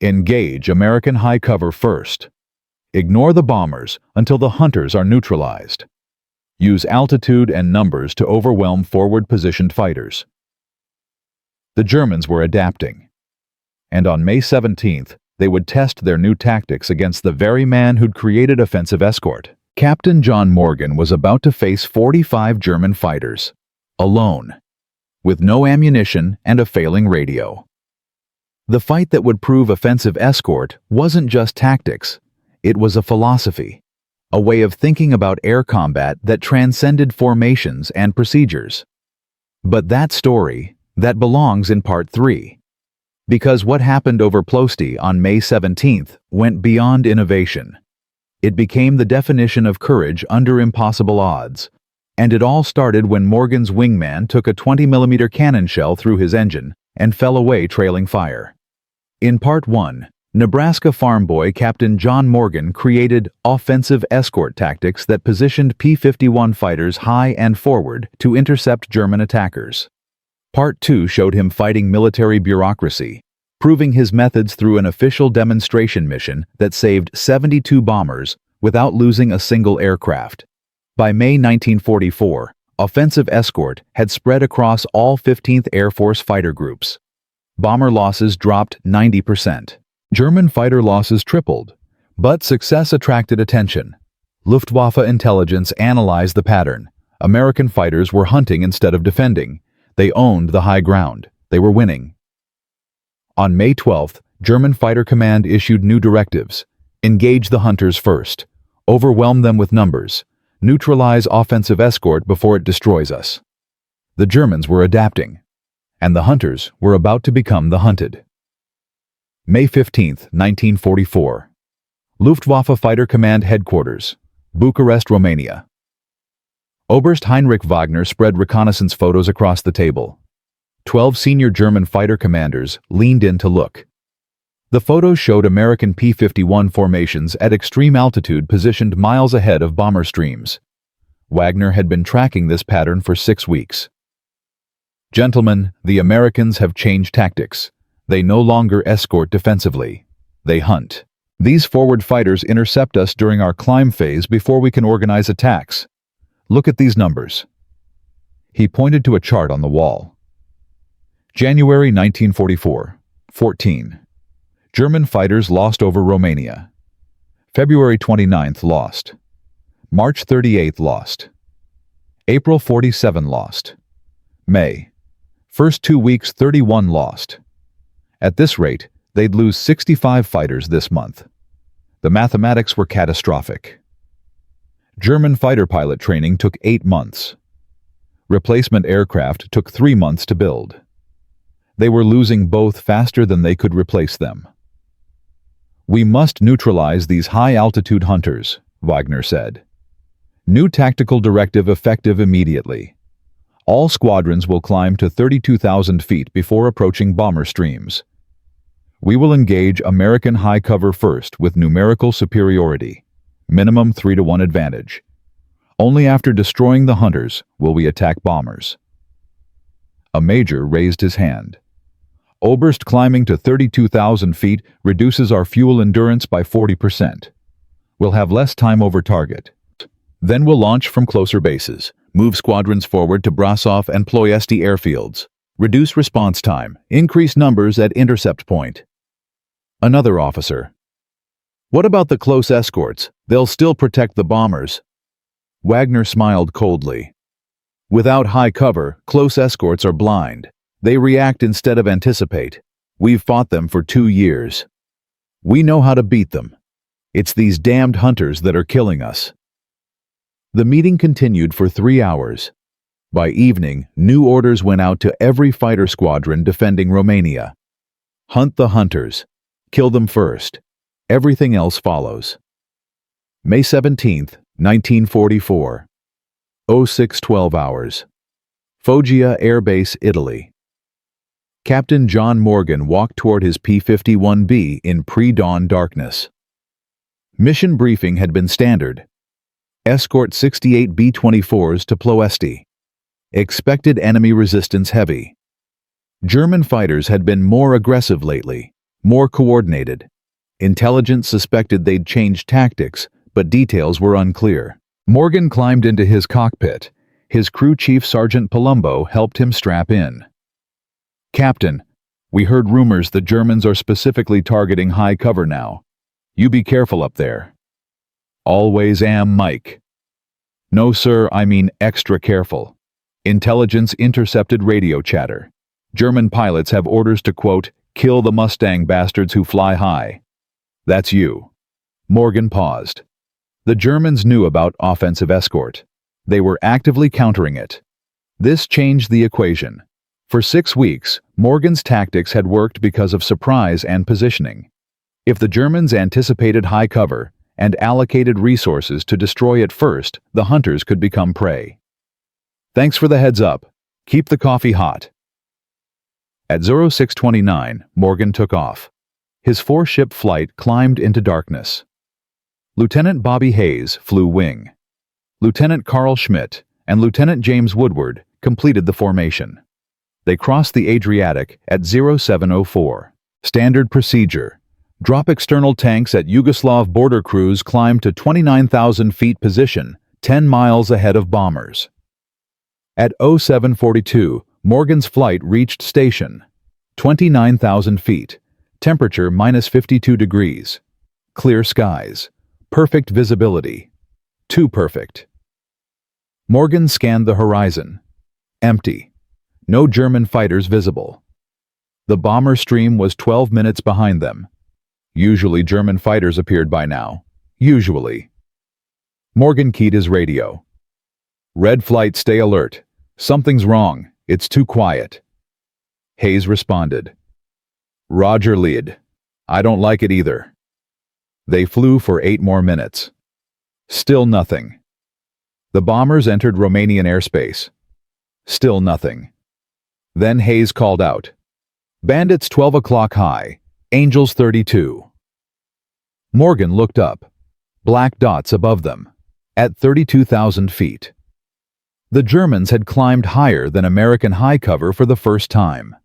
Engage American high cover first. Ignore the bombers until the hunters are neutralized. Use altitude and numbers to overwhelm forward-positioned fighters. The Germans were adapting. And on May 17th, they would test their new tactics against the very man who'd created offensive escort. Captain John Morgan was about to face 45 German fighters, alone, with no ammunition and a failing radio. The fight that would prove offensive escort wasn't just tactics, it was a philosophy, a way of thinking about air combat that transcended formations and procedures. But that story, that belongs in Part 3. Because what happened over Ploesti on May 17th went beyond innovation. It became the definition of courage under impossible odds. And it all started when Morgan's wingman took a 20mm cannon shell through his engine and fell away trailing fire. In Part 1, Nebraska farm boy Captain John Morgan created offensive escort tactics that positioned P-51 fighters high and forward to intercept German attackers. Part 2 showed him fighting military bureaucracy, proving his methods through an official demonstration mission that saved 72 bombers without losing a single aircraft. By May 1944, offensive escort had spread across all 15th Air Force fighter groups. Bomber losses dropped 90%. German fighter losses tripled, but success attracted attention. Luftwaffe intelligence analyzed the pattern. American fighters were hunting instead of defending. They owned the high ground. They were winning. On May 12th, German Fighter Command issued new directives. Engage the hunters first. Overwhelm them with numbers. Neutralize offensive escort before it destroys us. The Germans were adapting, and the hunters were about to become the hunted. May 15, 1944. Luftwaffe Fighter Command Headquarters, Bucharest, Romania. Oberst Heinrich Wagner spread reconnaissance photos across the table. 12 senior German fighter commanders leaned in to look. The photos showed American P-51 formations at extreme altitude positioned miles ahead of bomber streams. Wagner had been tracking this pattern for 6 weeks. Gentlemen, the Americans have changed tactics. They no longer escort defensively. They hunt. These forward fighters intercept us during our climb phase before we can organize attacks. Look at these numbers. He pointed to a chart on the wall. January 1944, 14. German fighters lost over Romania. February 29th lost. March 38th lost. April 47 lost. May. First 2 weeks 31 lost. At this rate, they'd lose 65 fighters this month. The mathematics were catastrophic. German fighter pilot training took 8 months. Replacement aircraft took 3 months to build. They were losing both faster than they could replace them. We must neutralize these high-altitude hunters, Wagner said. New tactical directive effective immediately. All squadrons will climb to 32,000 feet before approaching bomber streams. We will engage American high cover first with numerical superiority, minimum 3-to-1 advantage. Only after destroying the hunters will we attack bombers. A major raised his hand. Oberst, climbing to 32,000 feet reduces our fuel endurance by 40%. We'll have less time over target. Then we'll launch from closer bases, move squadrons forward to Brasov and Ploesti airfields, reduce response time, increase numbers at intercept point. Another officer. What about the close escorts? They'll still protect the bombers. Wagner smiled coldly. Without high cover, close escorts are blind. They react instead of anticipate. We've fought them for 2 years. We know how to beat them. It's these damned hunters that are killing us. The meeting continued for 3 hours. By evening, new orders went out to every fighter squadron defending Romania. Hunt the hunters. Kill them first. Everything else follows. May 17, 1944. 06:12 hours. Foggia Air Base, Italy. Captain John Morgan walked toward his P-51B in pre-dawn darkness. Mission briefing had been standard. Escort 68 B-24s to Ploesti. Expected enemy resistance heavy. German fighters had been more aggressive lately, more coordinated. Intelligence suspected they'd changed tactics, but details were unclear. Morgan climbed into his cockpit. His crew chief, Sergeant Palumbo, helped him strap in. Captain, we heard rumors the Germans are specifically targeting high cover now. You be careful up there. Always am, Mike. No, sir, I mean extra careful. Intelligence intercepted radio chatter. German pilots have orders to, quote, kill the Mustang bastards who fly high. That's you. Morgan paused. The Germans knew about offensive escort. They were actively countering it. This changed the equation. For 6 weeks, Morgan's tactics had worked because of surprise and positioning. If the Germans anticipated high cover and allocated resources to destroy it first, the hunters could become prey. Thanks for the heads up. Keep the coffee hot. At 06:29, Morgan took off. His 4-ship flight climbed into darkness. Lieutenant Bobby Hayes flew wing. Lieutenant Carl Schmidt and Lieutenant James Woodward completed the formation. They crossed the Adriatic at 07:04. Standard procedure. Drop external tanks at Yugoslav border crews climb to 29,000 feet position, 10 miles ahead of bombers. At 07:42, Morgan's flight reached station. 29,000 feet. Temperature -52 degrees. Clear skies. Perfect visibility. Too perfect. Morgan scanned the horizon. Empty. No German fighters visible. The bomber stream was 12 minutes behind them. Usually German fighters appeared by now. Usually. Morgan keyed his radio. "Red flight, stay alert. Something's wrong. It's too quiet." Hayes responded. "Roger, lead. I don't like it either." They flew for 8 more minutes. Still nothing. The bombers entered Romanian airspace. Still nothing. Then Hayes called out, "Bandits 12 o'clock high, Angels 32. Morgan looked up. Black dots above them, at 32,000 feet. The Germans had climbed higher than American high cover for the first time.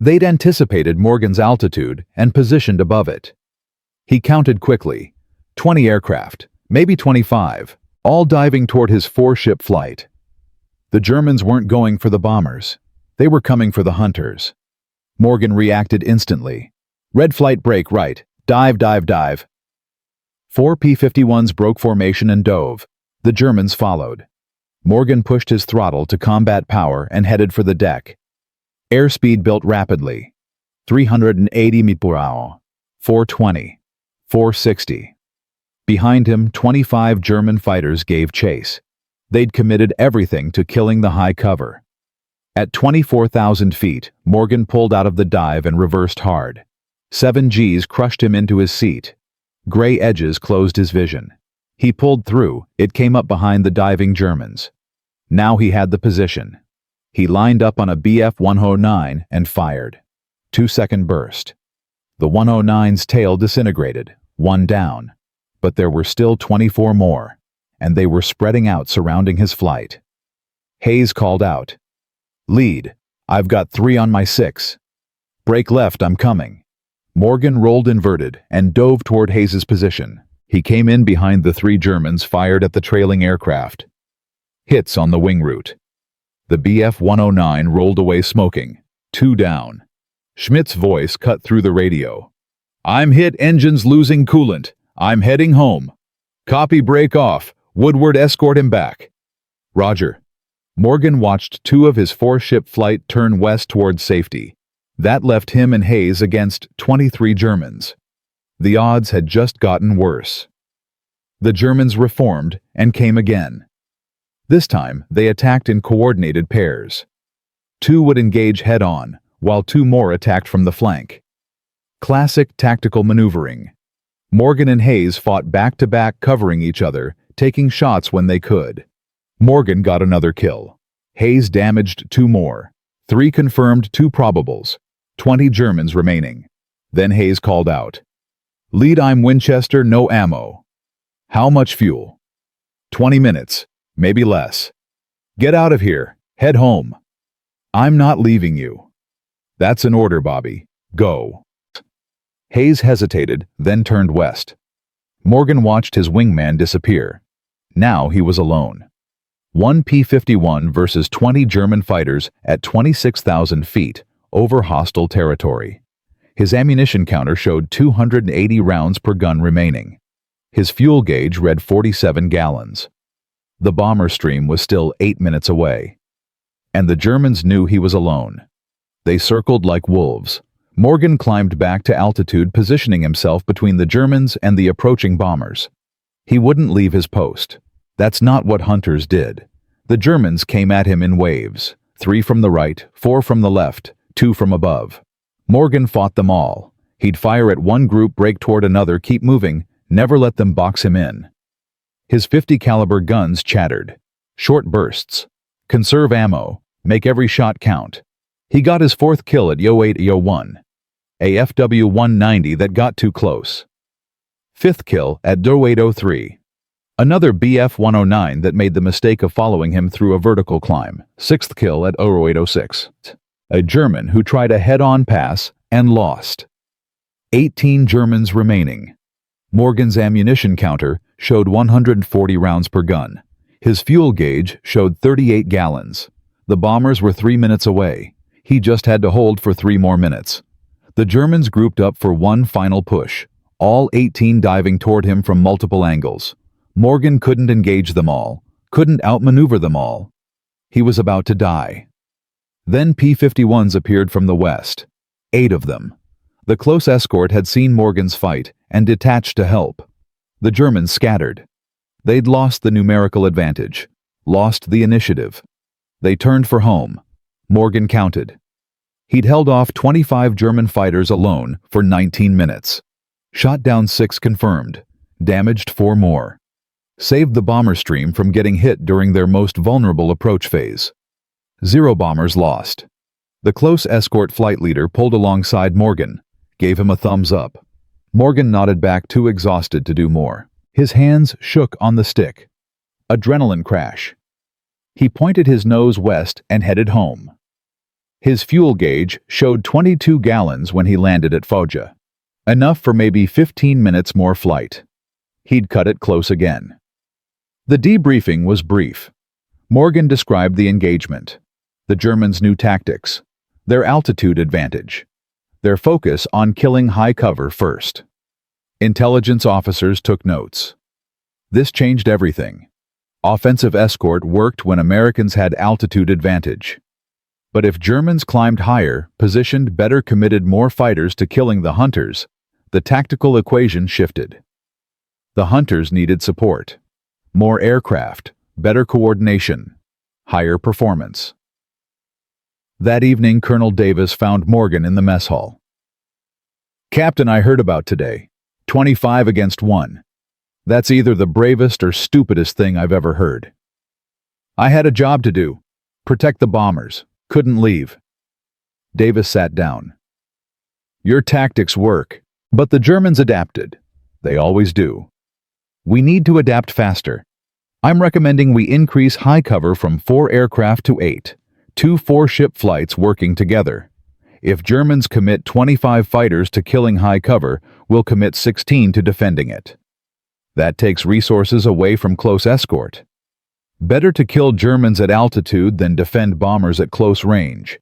They'd anticipated Morgan's altitude and positioned above it. He counted quickly. 20 aircraft, maybe 25, all diving toward his 4-ship flight. The Germans weren't going for the bombers. They were coming for the hunters. Morgan reacted instantly. "Red flight break right. Dive, dive, dive." 4 P-51s broke formation and dove. The Germans followed. Morgan pushed his throttle to combat power and headed for the deck. Airspeed built rapidly. 380 mph, 420, 460. Behind him, 25 German fighters gave chase. They'd committed everything to killing the high cover. At 24,000 feet, Morgan pulled out of the dive and reversed hard. 7 Gs crushed him into his seat. Gray edges closed his vision. He pulled through. It came up behind the diving Germans. Now he had the position. He lined up on a Bf-109 and fired. 2-second burst. The 109's tail disintegrated, 1 down. But there were still 24 more, and they were spreading out surrounding his flight. Hayes called out, "Lead, I've got 3 on my 6. Break left, I'm coming." Morgan rolled inverted and dove toward Hayes's position. He came in behind the 3 Germans, fired at the trailing aircraft. Hits on the wing route. The Bf-109 rolled away smoking. 2 down. Schmidt's voice cut through the radio. "I'm hit, engines losing coolant. I'm heading home. Copy, break off. Woodward, escort him back." "Roger." Morgan watched 2 of his 4-ship flight turn west toward safety. That left him and Hayes against 23 Germans. The odds had just gotten worse. The Germans reformed and came again. This time, they attacked in coordinated pairs. 2 would engage head-on, while 2 more attacked from the flank. Classic tactical maneuvering. Morgan and Hayes fought back-to-back, covering each other, taking shots when they could. Morgan got another kill. Hayes damaged 2 more. 3 confirmed, 2 probables. 20 Germans remaining. Then Hayes called out, "Lead, I'm Winchester, no ammo." "How much fuel?" 20 minutes, maybe less. "Get out of here. Head home." "I'm not leaving you." "That's an order, Bobby. Go." Hayes hesitated, then turned west. Morgan watched his wingman disappear. Now he was alone. 1 P-51 versus 20 German fighters at 26,000 feet, over hostile territory. His ammunition counter showed 280 rounds per gun remaining. His fuel gauge read 47 gallons. The bomber stream was still 8 minutes away. And the Germans knew he was alone. They circled like wolves. Morgan climbed back to altitude, positioning himself between the Germans and the approaching bombers. He wouldn't leave his post. That's not what hunters did. The Germans came at him in waves, 3 from the right, 4 from the left, 2 from above. Morgan fought them all. He'd fire at one group, break toward another, keep moving, never let them box him in. His 50 caliber guns chattered. Short bursts. Conserve ammo. Make every shot count. He got his 4th kill at Yo-8-Yo-1. A FW-190 that got too close. 5th kill at Do-803. Another Bf-109 that made the mistake of following him through a vertical climb. 6th kill at O-806. A German who tried a head-on pass and lost. 18 Germans remaining. Morgan's ammunition counter showed 140 rounds per gun. His fuel gauge showed 38 gallons. The bombers were 3 minutes away. He just had to hold for 3 more minutes. The Germans grouped up for one final push, all 18 diving toward him from multiple angles. Morgan couldn't engage them all, couldn't outmaneuver them all. He was about to die. Then P-51s appeared from the west. 8 of them. The close escort had seen Morgan's fight and detached to help. The Germans scattered. They'd lost the numerical advantage, lost the initiative. They turned for home. Morgan counted. He'd held off 25 German fighters alone for 19 minutes. Shot down 6 confirmed, damaged 4 more. Saved the bomber stream from getting hit during their most vulnerable approach phase. 0 bombers lost. The close escort flight leader pulled alongside Morgan, gave him a thumbs up. Morgan nodded back, too exhausted to do more. His hands shook on the stick. Adrenaline crash. He pointed his nose west and headed home. His fuel gauge showed 22 gallons when he landed at Foggia. Enough for maybe 15 minutes more flight. He'd cut it close again. The debriefing was brief. Morgan described the engagement, the Germans' new tactics, their altitude advantage, their focus on killing high cover first. Intelligence officers took notes. This changed everything. Offensive escort worked when Americans had altitude advantage. But if Germans climbed higher, positioned better, committed more fighters to killing the hunters, the tactical equation shifted. The hunters needed support. More aircraft, better coordination, higher performance. That evening, Colonel Davis found Morgan in the mess hall. "Captain, I heard about today. 25 against 1. That's either the bravest or stupidest thing I've ever heard. I had a job to do. Protect the bombers. Couldn't leave." Davis sat down. "Your tactics work, but the Germans adapted. They always do. We need to adapt faster. I'm recommending we increase high cover from 4 aircraft to 8, 2 4-ship flights working together. If Germans commit 25 fighters to killing high cover, we'll commit 16 to defending it. That takes resources away from close escort. Better to kill Germans at altitude than defend bombers at close range.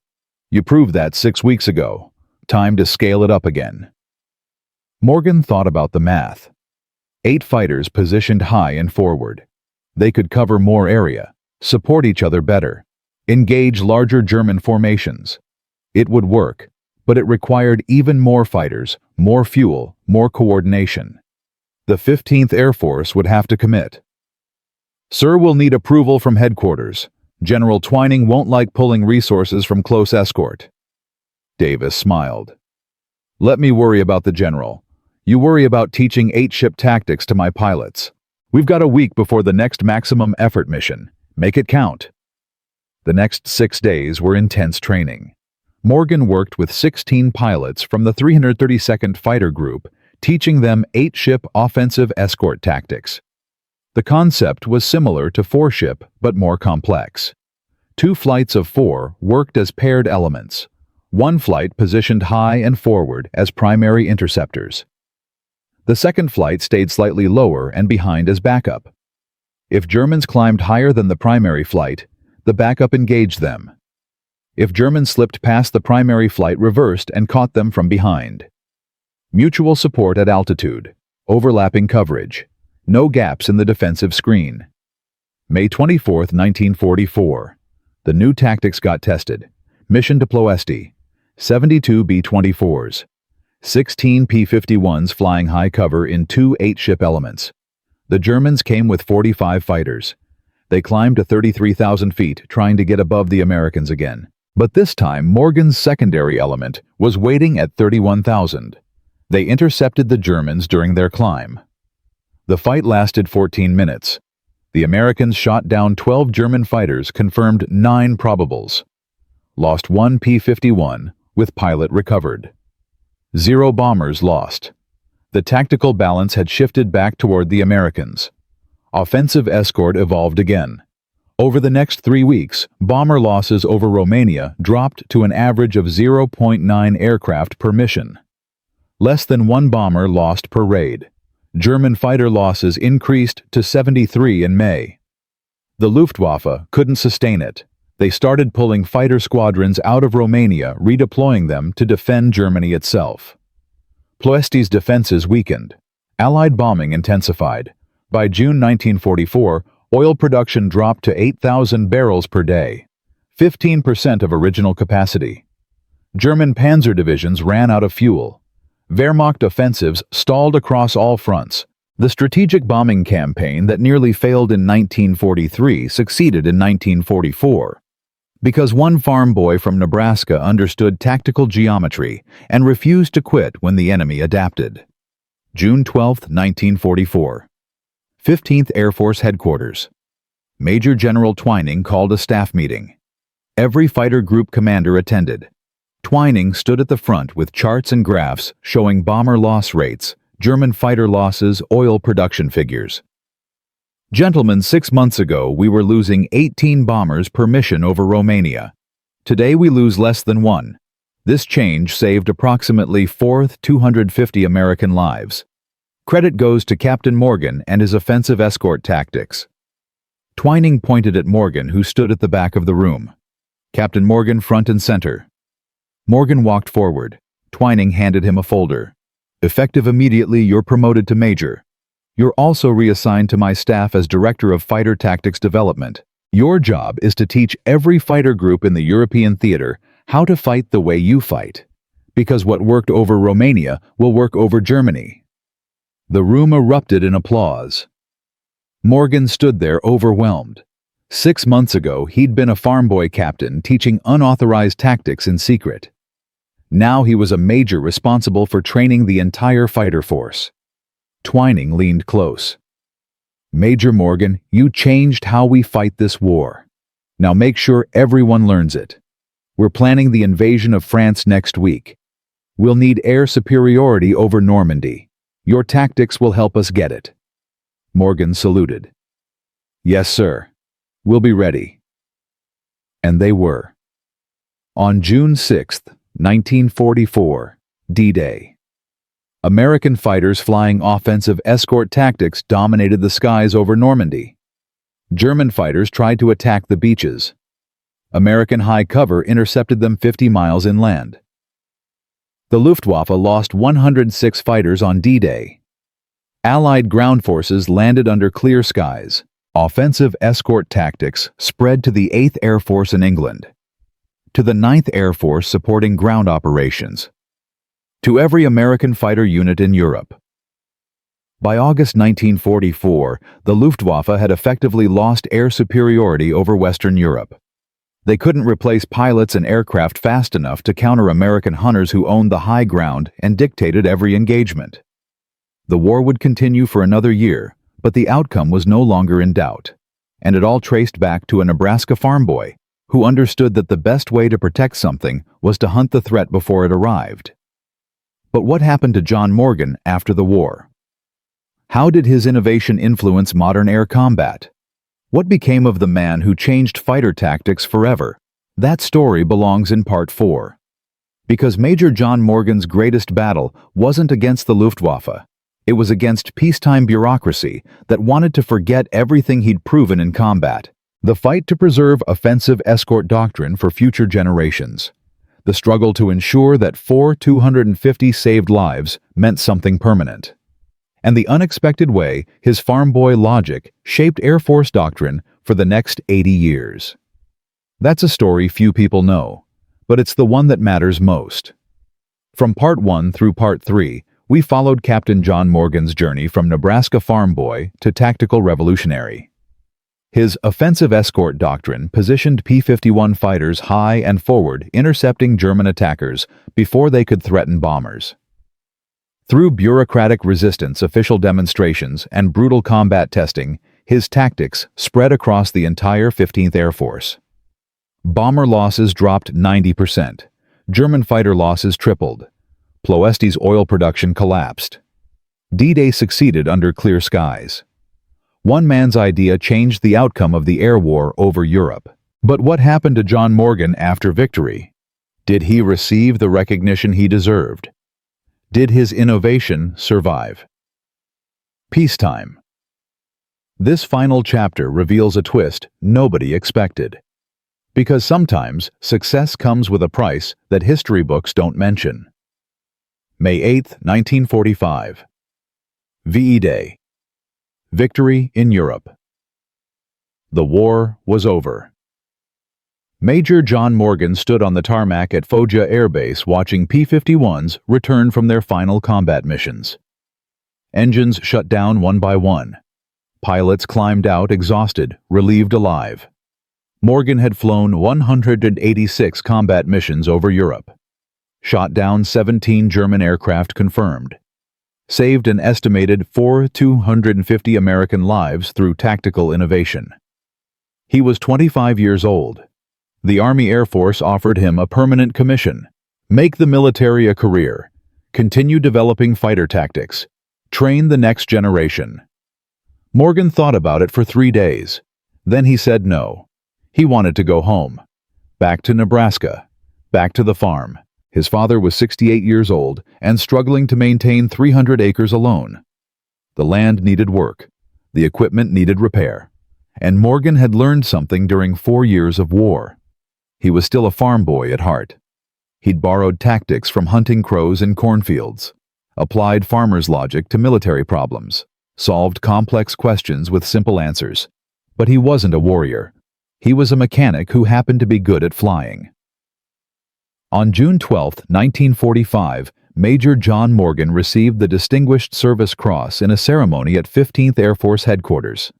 You proved that 6 weeks ago. Time to scale it up again." Morgan thought about the math. 8 fighters positioned high and forward. They could cover more area, support each other better, engage larger German formations. It would work, but it required even more fighters, more fuel, more coordination. The 15th Air Force would have to commit. "Sir, we'll need approval from headquarters. General Twining won't like pulling resources from close escort." Davis smiled. "Let me worry about the general. You worry about teaching 8-ship tactics to my pilots. We've got a week before the next maximum effort mission. Make it count." The next 6 days were intense training. Morgan worked with 16 pilots from the 332nd Fighter Group, teaching them 8-ship offensive escort tactics. The concept was similar to 4-ship, but more complex. 2 flights of 4 worked as paired elements. 1 flight positioned high and forward as primary interceptors. The second flight stayed slightly lower and behind as backup. If Germans climbed higher than the primary flight, the backup engaged them. If Germans slipped past the primary flight, reversed and caught them from behind. Mutual support at altitude, overlapping coverage, no gaps in the defensive screen. May 24, 1944. The new tactics got tested. Mission to Ploesti. 72 B-24s. 16 P-51s flying high cover in 2 8-ship elements. The Germans came with 45 fighters. They climbed to 33,000 feet, trying to get above the Americans again. But this time, Morgan's secondary element was waiting at 31,000. They intercepted the Germans during their climb. The fight lasted 14 minutes. The Americans shot down 12 German fighters, confirmed 9 probables. Lost 1 P-51, with pilot recovered. 0 bombers lost. The tactical balance had shifted back toward the Americans. Offensive escort evolved again. Over the next 3 weeks, bomber losses over Romania dropped to an average of 0.9 aircraft per mission. Less than 1 bomber lost per raid. German fighter losses increased to 73 in May. The Luftwaffe couldn't sustain it. They started pulling fighter squadrons out of Romania, redeploying them to defend Germany itself. Ploesti's defenses weakened. Allied bombing intensified. By June 1944, oil production dropped to 8,000 barrels per day, 15% of original capacity. German panzer divisions ran out of fuel. Wehrmacht offensives stalled across all fronts. The strategic bombing campaign that nearly failed in 1943 succeeded in 1944, because one farm boy from Nebraska understood tactical geometry and refused to quit when the enemy adapted. June 12, 1944. 15th Air Force Headquarters. Major General Twining called a staff meeting. Every fighter group commander attended. Twining stood at the front with charts and graphs showing bomber loss rates, German fighter losses, oil production figures. Gentlemen, 6 months ago we were losing 18 bombers per mission over Romania. Today we lose less than 1. This change saved approximately 250 American lives. Credit goes to Captain Morgan and his offensive escort tactics. Twining pointed at Morgan, who stood at the back of the room. Captain Morgan front and center. Morgan walked forward. Twining handed him a folder. Effective immediately, you're promoted to major. You're also reassigned to my staff as Director of Fighter Tactics Development. Your job is to teach every fighter group in the European theater how to fight the way you fight, because what worked over Romania will work over Germany. The room erupted in applause. Morgan stood there overwhelmed. 6 months ago, he'd been a farm boy captain teaching unauthorized tactics in secret. Now he was a major responsible for training the entire fighter force. Twining leaned close. Major Morgan, you changed how we fight this war. Now make sure everyone learns it. We're planning the invasion of France next week. We'll need air superiority over Normandy. Your tactics will help us get it. Morgan saluted. Yes, sir. We'll be ready. And they were. On June 6, 1944, D-Day. American fighters flying offensive escort tactics dominated the skies over Normandy. German fighters tried to attack the beaches. American high cover intercepted them 50 miles inland. The Luftwaffe lost 106 fighters on D-Day. Allied ground forces landed under clear skies. Offensive escort tactics spread to the 8th Air Force in England, to the 9th Air Force supporting ground operations, to every American fighter unit in Europe. By August 1944, the Luftwaffe had effectively lost air superiority over Western Europe. They couldn't replace pilots and aircraft fast enough to counter American hunters who owned the high ground and dictated every engagement. The war would continue for another year, but the outcome was no longer in doubt, and it all traced back to a Nebraska farm boy who understood that the best way to protect something was to hunt the threat before it arrived. But what happened to John Morgan after the war? How did his innovation influence modern air combat? What became of the man who changed fighter tactics forever? That story belongs in Part 4. Because Major John Morgan's greatest battle wasn't against the Luftwaffe. It was against peacetime bureaucracy that wanted to forget everything he'd proven in combat. The fight to preserve offensive escort doctrine for future generations. The struggle to ensure that 250 saved lives meant something permanent. And the unexpected way his farm boy logic shaped Air Force doctrine for the next 80 years. That's a story few people know, but it's the one that matters most. From Part 1 through Part 3, we followed Captain John Morgan's journey from Nebraska farm boy to tactical revolutionary. His offensive escort doctrine positioned P-51 fighters high and forward, intercepting German attackers before they could threaten bombers. Through bureaucratic resistance, official demonstrations, and brutal combat testing, his tactics spread across the entire 15th Air Force. Bomber losses dropped 90%. German fighter losses tripled. Ploesti's oil production collapsed. D-Day succeeded under clear skies. One man's idea changed the outcome of the air war over Europe. But what happened to John Morgan after victory? Did he receive the recognition he deserved? Did his innovation survive? Peacetime. This final chapter reveals a twist nobody expected. Because sometimes success comes with a price that history books don't mention. May 8, 1945. VE Day. Victory in Europe. The war was over. Major John Morgan stood on the tarmac at Foggia Air Base watching P-51s return from their final combat missions. Engines shut down one by one. Pilots climbed out exhausted, relieved alive. Morgan had flown 186 combat missions over Europe. Shot down 17 German aircraft confirmed. Saved an estimated 250 American lives through tactical innovation. He was 25 years old. The Army Air Force offered him a permanent commission. Make the military a career. Continue developing fighter tactics. Train the next generation. Morgan thought about it for 3 days. Then he said no. He wanted to go home. Back to Nebraska. Back to the farm. His father was 68 years old and struggling to maintain 300 acres alone. The land needed work. The equipment needed repair. And Morgan had learned something during 4 years of war. He was still a farm boy at heart. He'd borrowed tactics from hunting crows in cornfields, applied farmer's logic to military problems, solved complex questions with simple answers. But he wasn't a warrior. He was a mechanic who happened to be good at flying. On June 12, 1945, Major John Morgan received the Distinguished Service Cross in a ceremony at 15th Air Force Headquarters.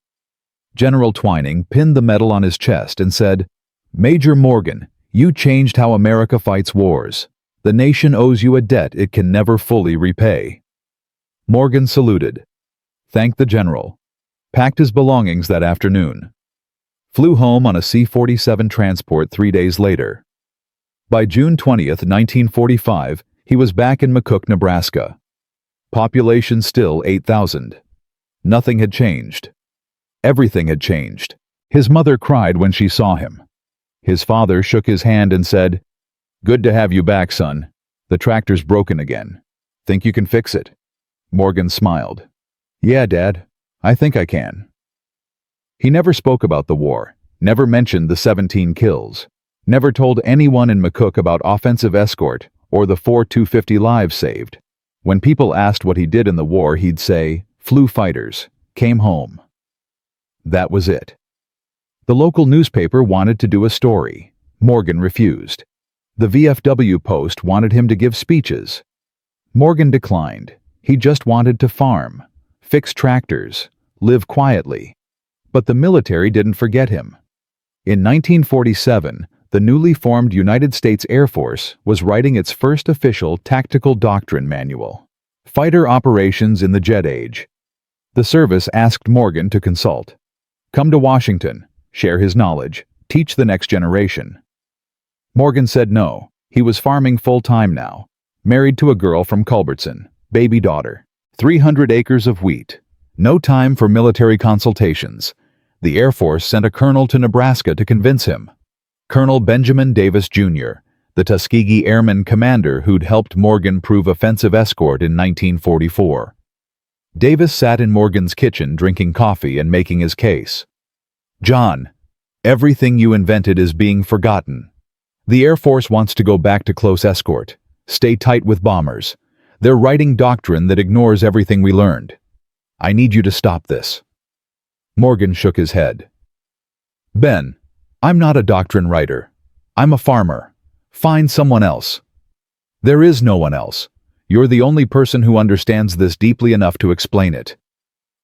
General Twining pinned the medal on his chest and said, "Major Morgan, you changed how America fights wars. The nation owes you a debt it can never fully repay." Morgan saluted, thanked the general, packed his belongings that afternoon, flew home on a C-47 transport 3 days later. By June 20, 1945, he was back in McCook, Nebraska. Population still 8,000. Nothing had changed. Everything had changed. His mother cried when she saw him. His father shook his hand and said, "Good to have you back, son. The tractor's broken again. Think you can fix it?" Morgan smiled. "Yeah, Dad. I think I can." He never spoke about the war, never mentioned the 17 kills, never told anyone in McCook about offensive escort or the 250 lives saved. When people asked what he did in the war, he'd say, "Flew fighters, came home." That was it. The local newspaper wanted to do a story. Morgan refused. The VFW Post wanted him to give speeches. Morgan declined. He just wanted to farm, fix tractors, live quietly. But the military didn't forget him. In 1947, the newly formed United States Air Force was writing its first official tactical doctrine manual, Fighter Operations in the Jet Age. The service asked Morgan to consult. Come to Washington, share his knowledge, teach the next generation. Morgan said no. He was farming full-time now, married to a girl from Culbertson, baby daughter, 300 acres of wheat. No time for military consultations. The Air Force sent a colonel to Nebraska to convince him. Colonel Benjamin Davis, Jr., the Tuskegee Airman commander who'd helped Morgan prove offensive escort in 1944. Davis sat in Morgan's kitchen drinking coffee and making his case. "John, everything you invented is being forgotten. The Air Force wants to go back to close escort, stay tight with bombers. They're writing doctrine that ignores everything we learned. I need you to stop this." Morgan shook his head. "Ben, I'm not a doctrine writer. I'm a farmer. Find someone else." "There is no one else. You're the only person who understands this deeply enough to explain it.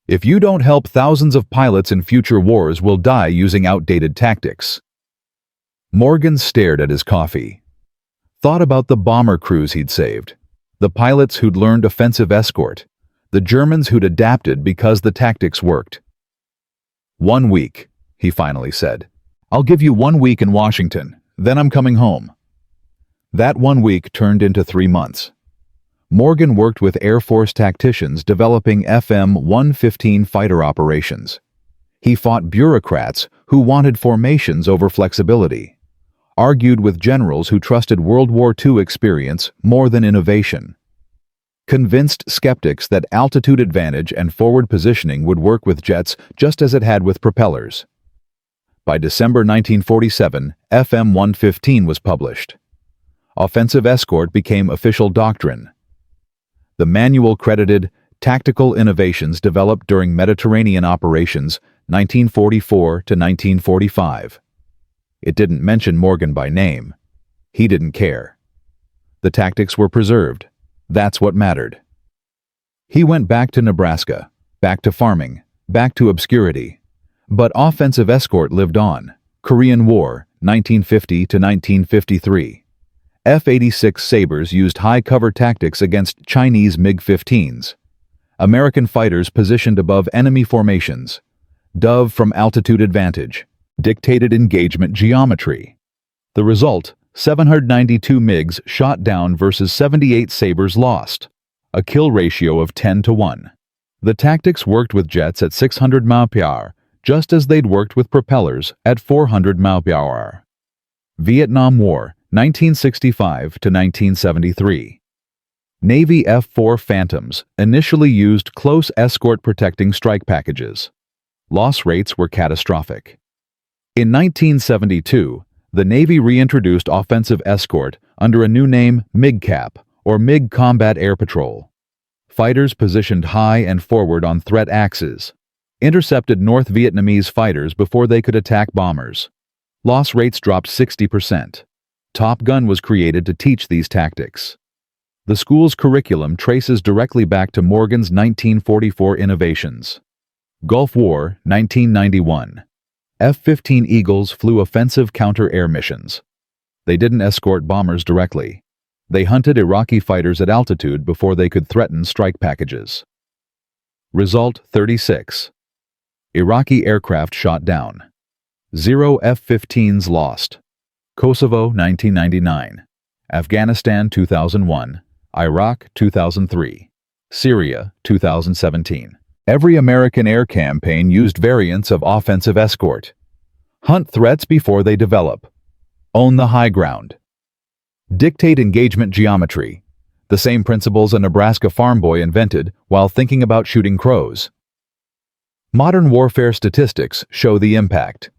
If you don't help, thousands of pilots in future wars will die using outdated tactics." Morgan stared at his coffee. Thought about the bomber crews he'd saved, the pilots who'd learned offensive escort, the Germans who'd adapted because the tactics worked. "1 week, he finally said. "I'll give you 1 week in Washington, then I'm coming home." That 1 week turned into 3 months. Morgan worked with Air Force tacticians developing FM-115 fighter operations. He fought bureaucrats who wanted formations over flexibility, argued with generals who trusted World War II experience more than innovation, convinced skeptics that altitude advantage and forward positioning would work with jets just as it had with propellers. By December 1947, FM-115 was published. Offensive escort became official doctrine. The manual credited tactical innovations developed during Mediterranean operations 1944 to 1945. It didn't mention Morgan by name. He didn't care. The tactics were preserved. That's what mattered. He went back to Nebraska, back to farming, back to obscurity. But offensive escort lived on. Korean War, 1950 to 1953. F-86 Sabres used high-cover tactics against Chinese MiG-15s. American fighters positioned above enemy formations. Dove from altitude advantage. Dictated engagement geometry. The result, 792 MiGs shot down versus 78 Sabres lost. A kill ratio of 10-1. The tactics worked with jets at 600 mph, just as they'd worked with propellers at 400 mph. Vietnam War, 1965 to 1973. Navy F-4 Phantoms initially used close escort protecting strike packages. Loss rates were catastrophic. In 1972, the Navy reintroduced offensive escort under a new name, MiGCAP, or MiG Combat Air Patrol. Fighters positioned high and forward on threat axes, intercepted North Vietnamese fighters before they could attack bombers. Loss rates dropped 60%. Top Gun was created to teach these tactics. The school's curriculum traces directly back to Morgan's 1944 innovations. Gulf War, 1991. F-15 Eagles flew offensive counter-air missions. They didn't escort bombers directly. They hunted Iraqi fighters at altitude before they could threaten strike packages. Result 36. Iraqi aircraft shot down. 0 F-15s lost. Kosovo 1999. Afghanistan 2001. Iraq 2003. Syria 2017. Every American air campaign used variants of offensive escort. Hunt threats before they develop. Own the high ground. Dictate engagement geometry. The same principles a Nebraska farm boy invented while thinking about shooting crows. Modern warfare statistics show the impact.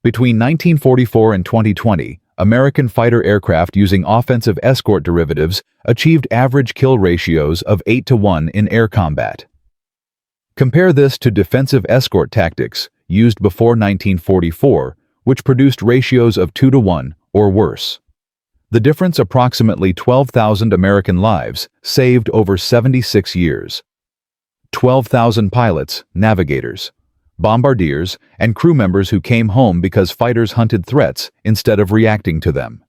Between 1944 and 2020, American fighter aircraft using offensive escort derivatives achieved average kill ratios of 8-1 in air combat. Compare this to defensive escort tactics used before 1944, which produced ratios of 2-1 or worse. The difference, approximately 12,000 American lives saved over 76 years. 12,000 pilots, navigators, bombardiers, and crew members who came home because fighters hunted threats instead of reacting to them.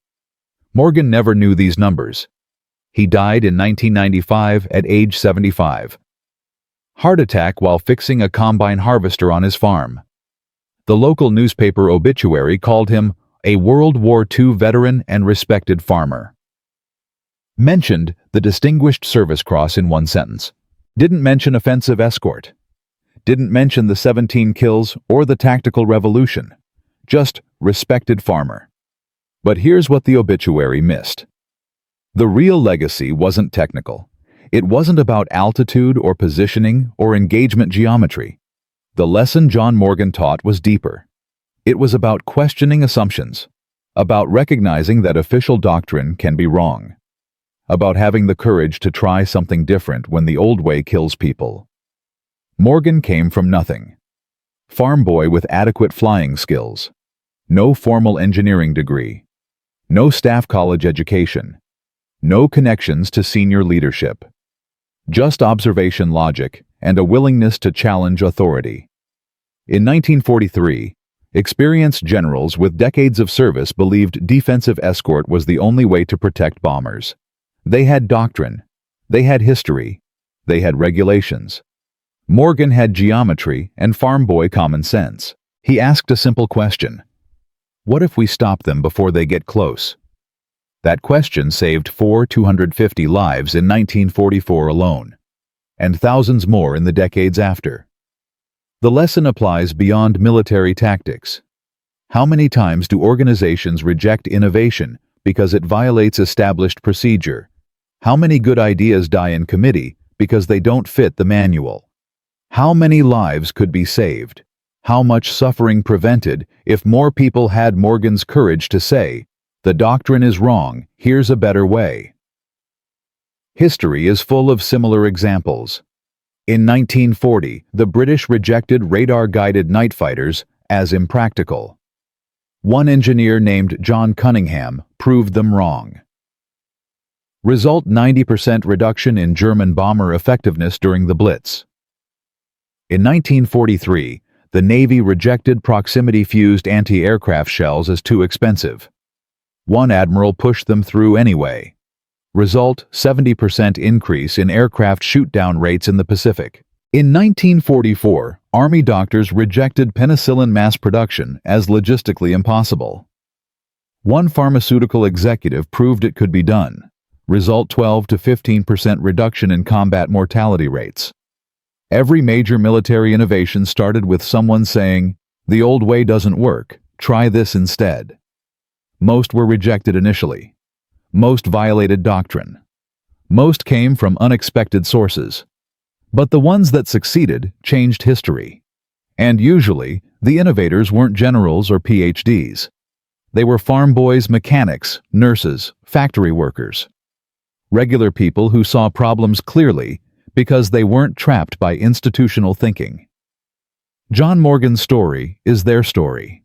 Morgan never knew these numbers. He died in 1995 at age 75. Heart attack while fixing a combine harvester on his farm. The local newspaper obituary called him a World War II veteran and respected farmer. Mentioned the Distinguished Service Cross in one sentence. Didn't mention offensive escort. Didn't mention the 17 kills or the tactical revolution. Just respected farmer. But here's what the obituary missed. The real legacy wasn't technical. It wasn't about altitude or positioning or engagement geometry. The lesson John Morgan taught was deeper. It was about questioning assumptions, about recognizing that official doctrine can be wrong, about having the courage to try something different when the old way kills people. Morgan came from nothing. Farm boy with adequate flying skills. No formal engineering degree. No staff college education. No connections to senior leadership. Just observation logic and a willingness to challenge authority. In 1943, experienced generals with decades of service believed defensive escort was the only way to protect bombers. They had doctrine. They had history. They had regulations. Morgan had geometry and farm boy common sense. He asked a simple question. What if we stop them before they get close? That question saved 250 lives in 1944 alone, and thousands more in the decades after. The lesson applies beyond military tactics. How many times do organizations reject innovation because it violates established procedure? How many good ideas die in committee because they don't fit the manual? How many lives could be saved? How much suffering prevented if more people had Morgan's courage to say, "The doctrine is wrong, here's a better way"? History is full of similar examples. In 1940, the British rejected radar-guided night fighters as impractical. One engineer named John Cunningham proved them wrong. Result: 90% reduction in German bomber effectiveness during the Blitz. In 1943, the Navy rejected proximity-fused anti-aircraft shells as too expensive. One admiral pushed them through anyway. Result: 70% increase in aircraft shoot-down rates in the Pacific. In 1944, Army doctors rejected penicillin mass production as logistically impossible. One pharmaceutical executive proved it could be done. Result: 12 to 15% reduction in combat mortality rates. Every major military innovation started with someone saying, "The old way doesn't work, try this instead." Most were rejected initially. Most violated doctrine. Most came from unexpected sources. But the ones that succeeded changed history. And usually, the innovators weren't generals or PhDs. They were farm boys, mechanics, nurses, factory workers. Regular people who saw problems clearly because they weren't trapped by institutional thinking. John Morgan's story is their story.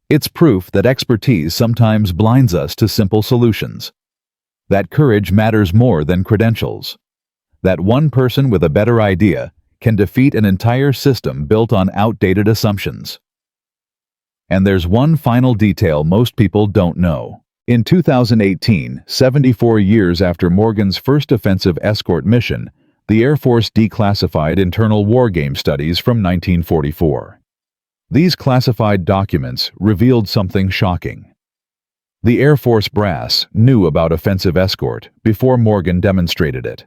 It's proof that expertise sometimes blinds us to simple solutions. That courage matters more than credentials. That one person with a better idea can defeat an entire system built on outdated assumptions. And there's one final detail most people don't know. In 2018, 74 years after Morgan's first offensive escort mission, the Air Force declassified internal war game studies from 1944. These classified documents revealed something shocking. The Air Force brass knew about offensive escort before Morgan demonstrated it.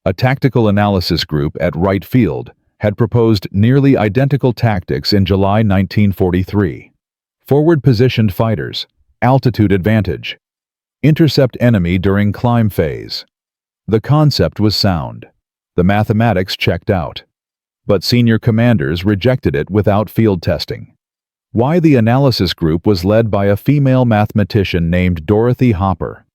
A tactical analysis group at Wright Field had proposed nearly identical tactics in July 1943. Forward-positioned fighters, altitude advantage, intercept enemy during climb phase. The concept was sound. The mathematics checked out. But senior commanders rejected it without field testing. Why? The analysis group was led by a female mathematician named Dorothy Hopper.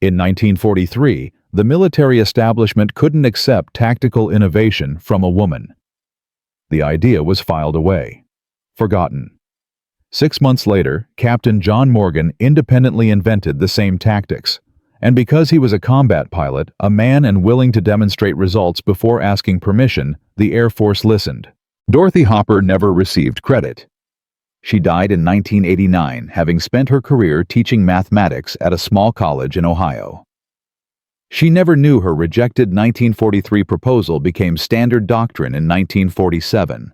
In 1943, the military establishment couldn't accept tactical innovation from a woman. The idea was filed away. Forgotten. 6 months later, Captain John Morgan independently invented the same tactics. And because he was a combat pilot, a man and willing to demonstrate results before asking permission, the Air Force listened. Dorothy Hopper never received credit. She died in 1989, having spent her career teaching mathematics at a small college in Ohio. She never knew her rejected 1943 proposal became standard doctrine in 1947.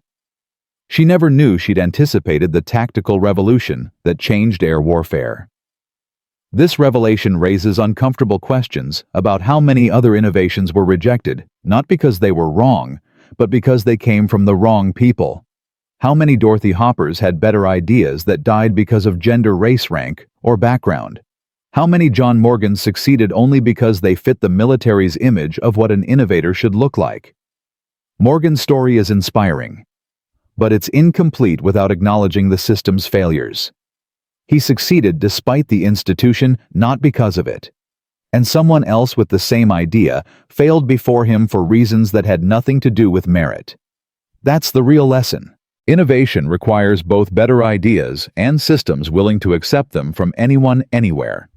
She never knew she'd anticipated the tactical revolution that changed air warfare. This revelation raises uncomfortable questions about how many other innovations were rejected, not because they were wrong, but because they came from the wrong people. How many Dorothy Hoppers had better ideas that died because of gender, race, rank, or background? How many John Morgans succeeded only because they fit the military's image of what an innovator should look like? Morgan's story is inspiring, but it's incomplete without acknowledging the system's failures. He succeeded despite the institution, not because of it. And someone else with the same idea failed before him for reasons that had nothing to do with merit. That's the real lesson. Innovation requires both better ideas and systems willing to accept them from anyone, anywhere.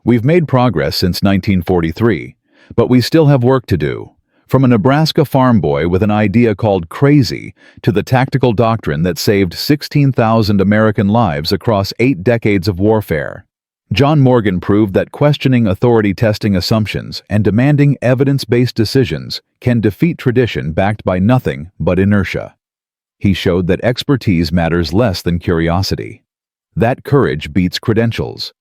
We've made progress since 1943, but we still have work to do. From a Nebraska farm boy with an idea called crazy to the tactical doctrine that saved 16,000 American lives across 8 decades of warfare. John Morgan proved that questioning authority-testing assumptions and demanding evidence-based decisions can defeat tradition backed by nothing but inertia. He showed that expertise matters less than curiosity. That courage beats credentials.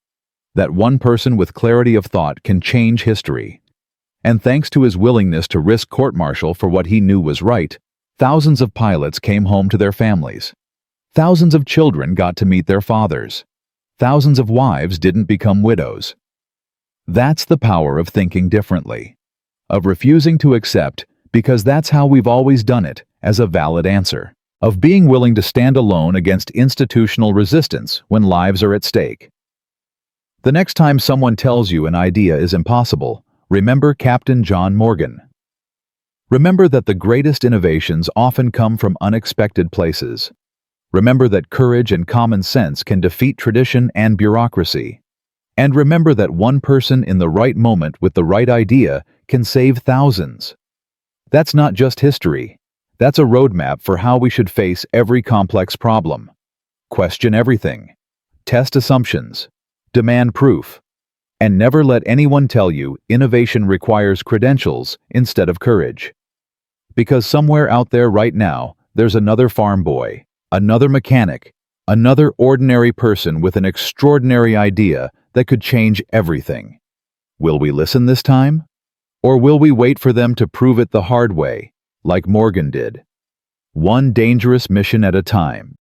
That one person with clarity of thought can change history. And thanks to his willingness to risk court-martial for what he knew was right, thousands of pilots came home to their families. Thousands of children got to meet their fathers. Thousands of wives didn't become widows. That's the power of thinking differently, of refusing to accept, because that's how we've always done it, as a valid answer, of being willing to stand alone against institutional resistance when lives are at stake. The next time someone tells you an idea is impossible, remember Captain John Morgan. Remember that the greatest innovations often come from unexpected places. Remember that courage and common sense can defeat tradition and bureaucracy. And remember that one person in the right moment with the right idea can save thousands. That's not just history. That's a roadmap for how we should face every complex problem. Question everything. Test assumptions. Demand proof. And never let anyone tell you innovation requires credentials instead of courage. Because somewhere out there right now, there's another farm boy, another mechanic, another ordinary person with an extraordinary idea that could change everything. Will we listen this time? Or will we wait for them to prove it the hard way, like Morgan did? One dangerous mission at a time.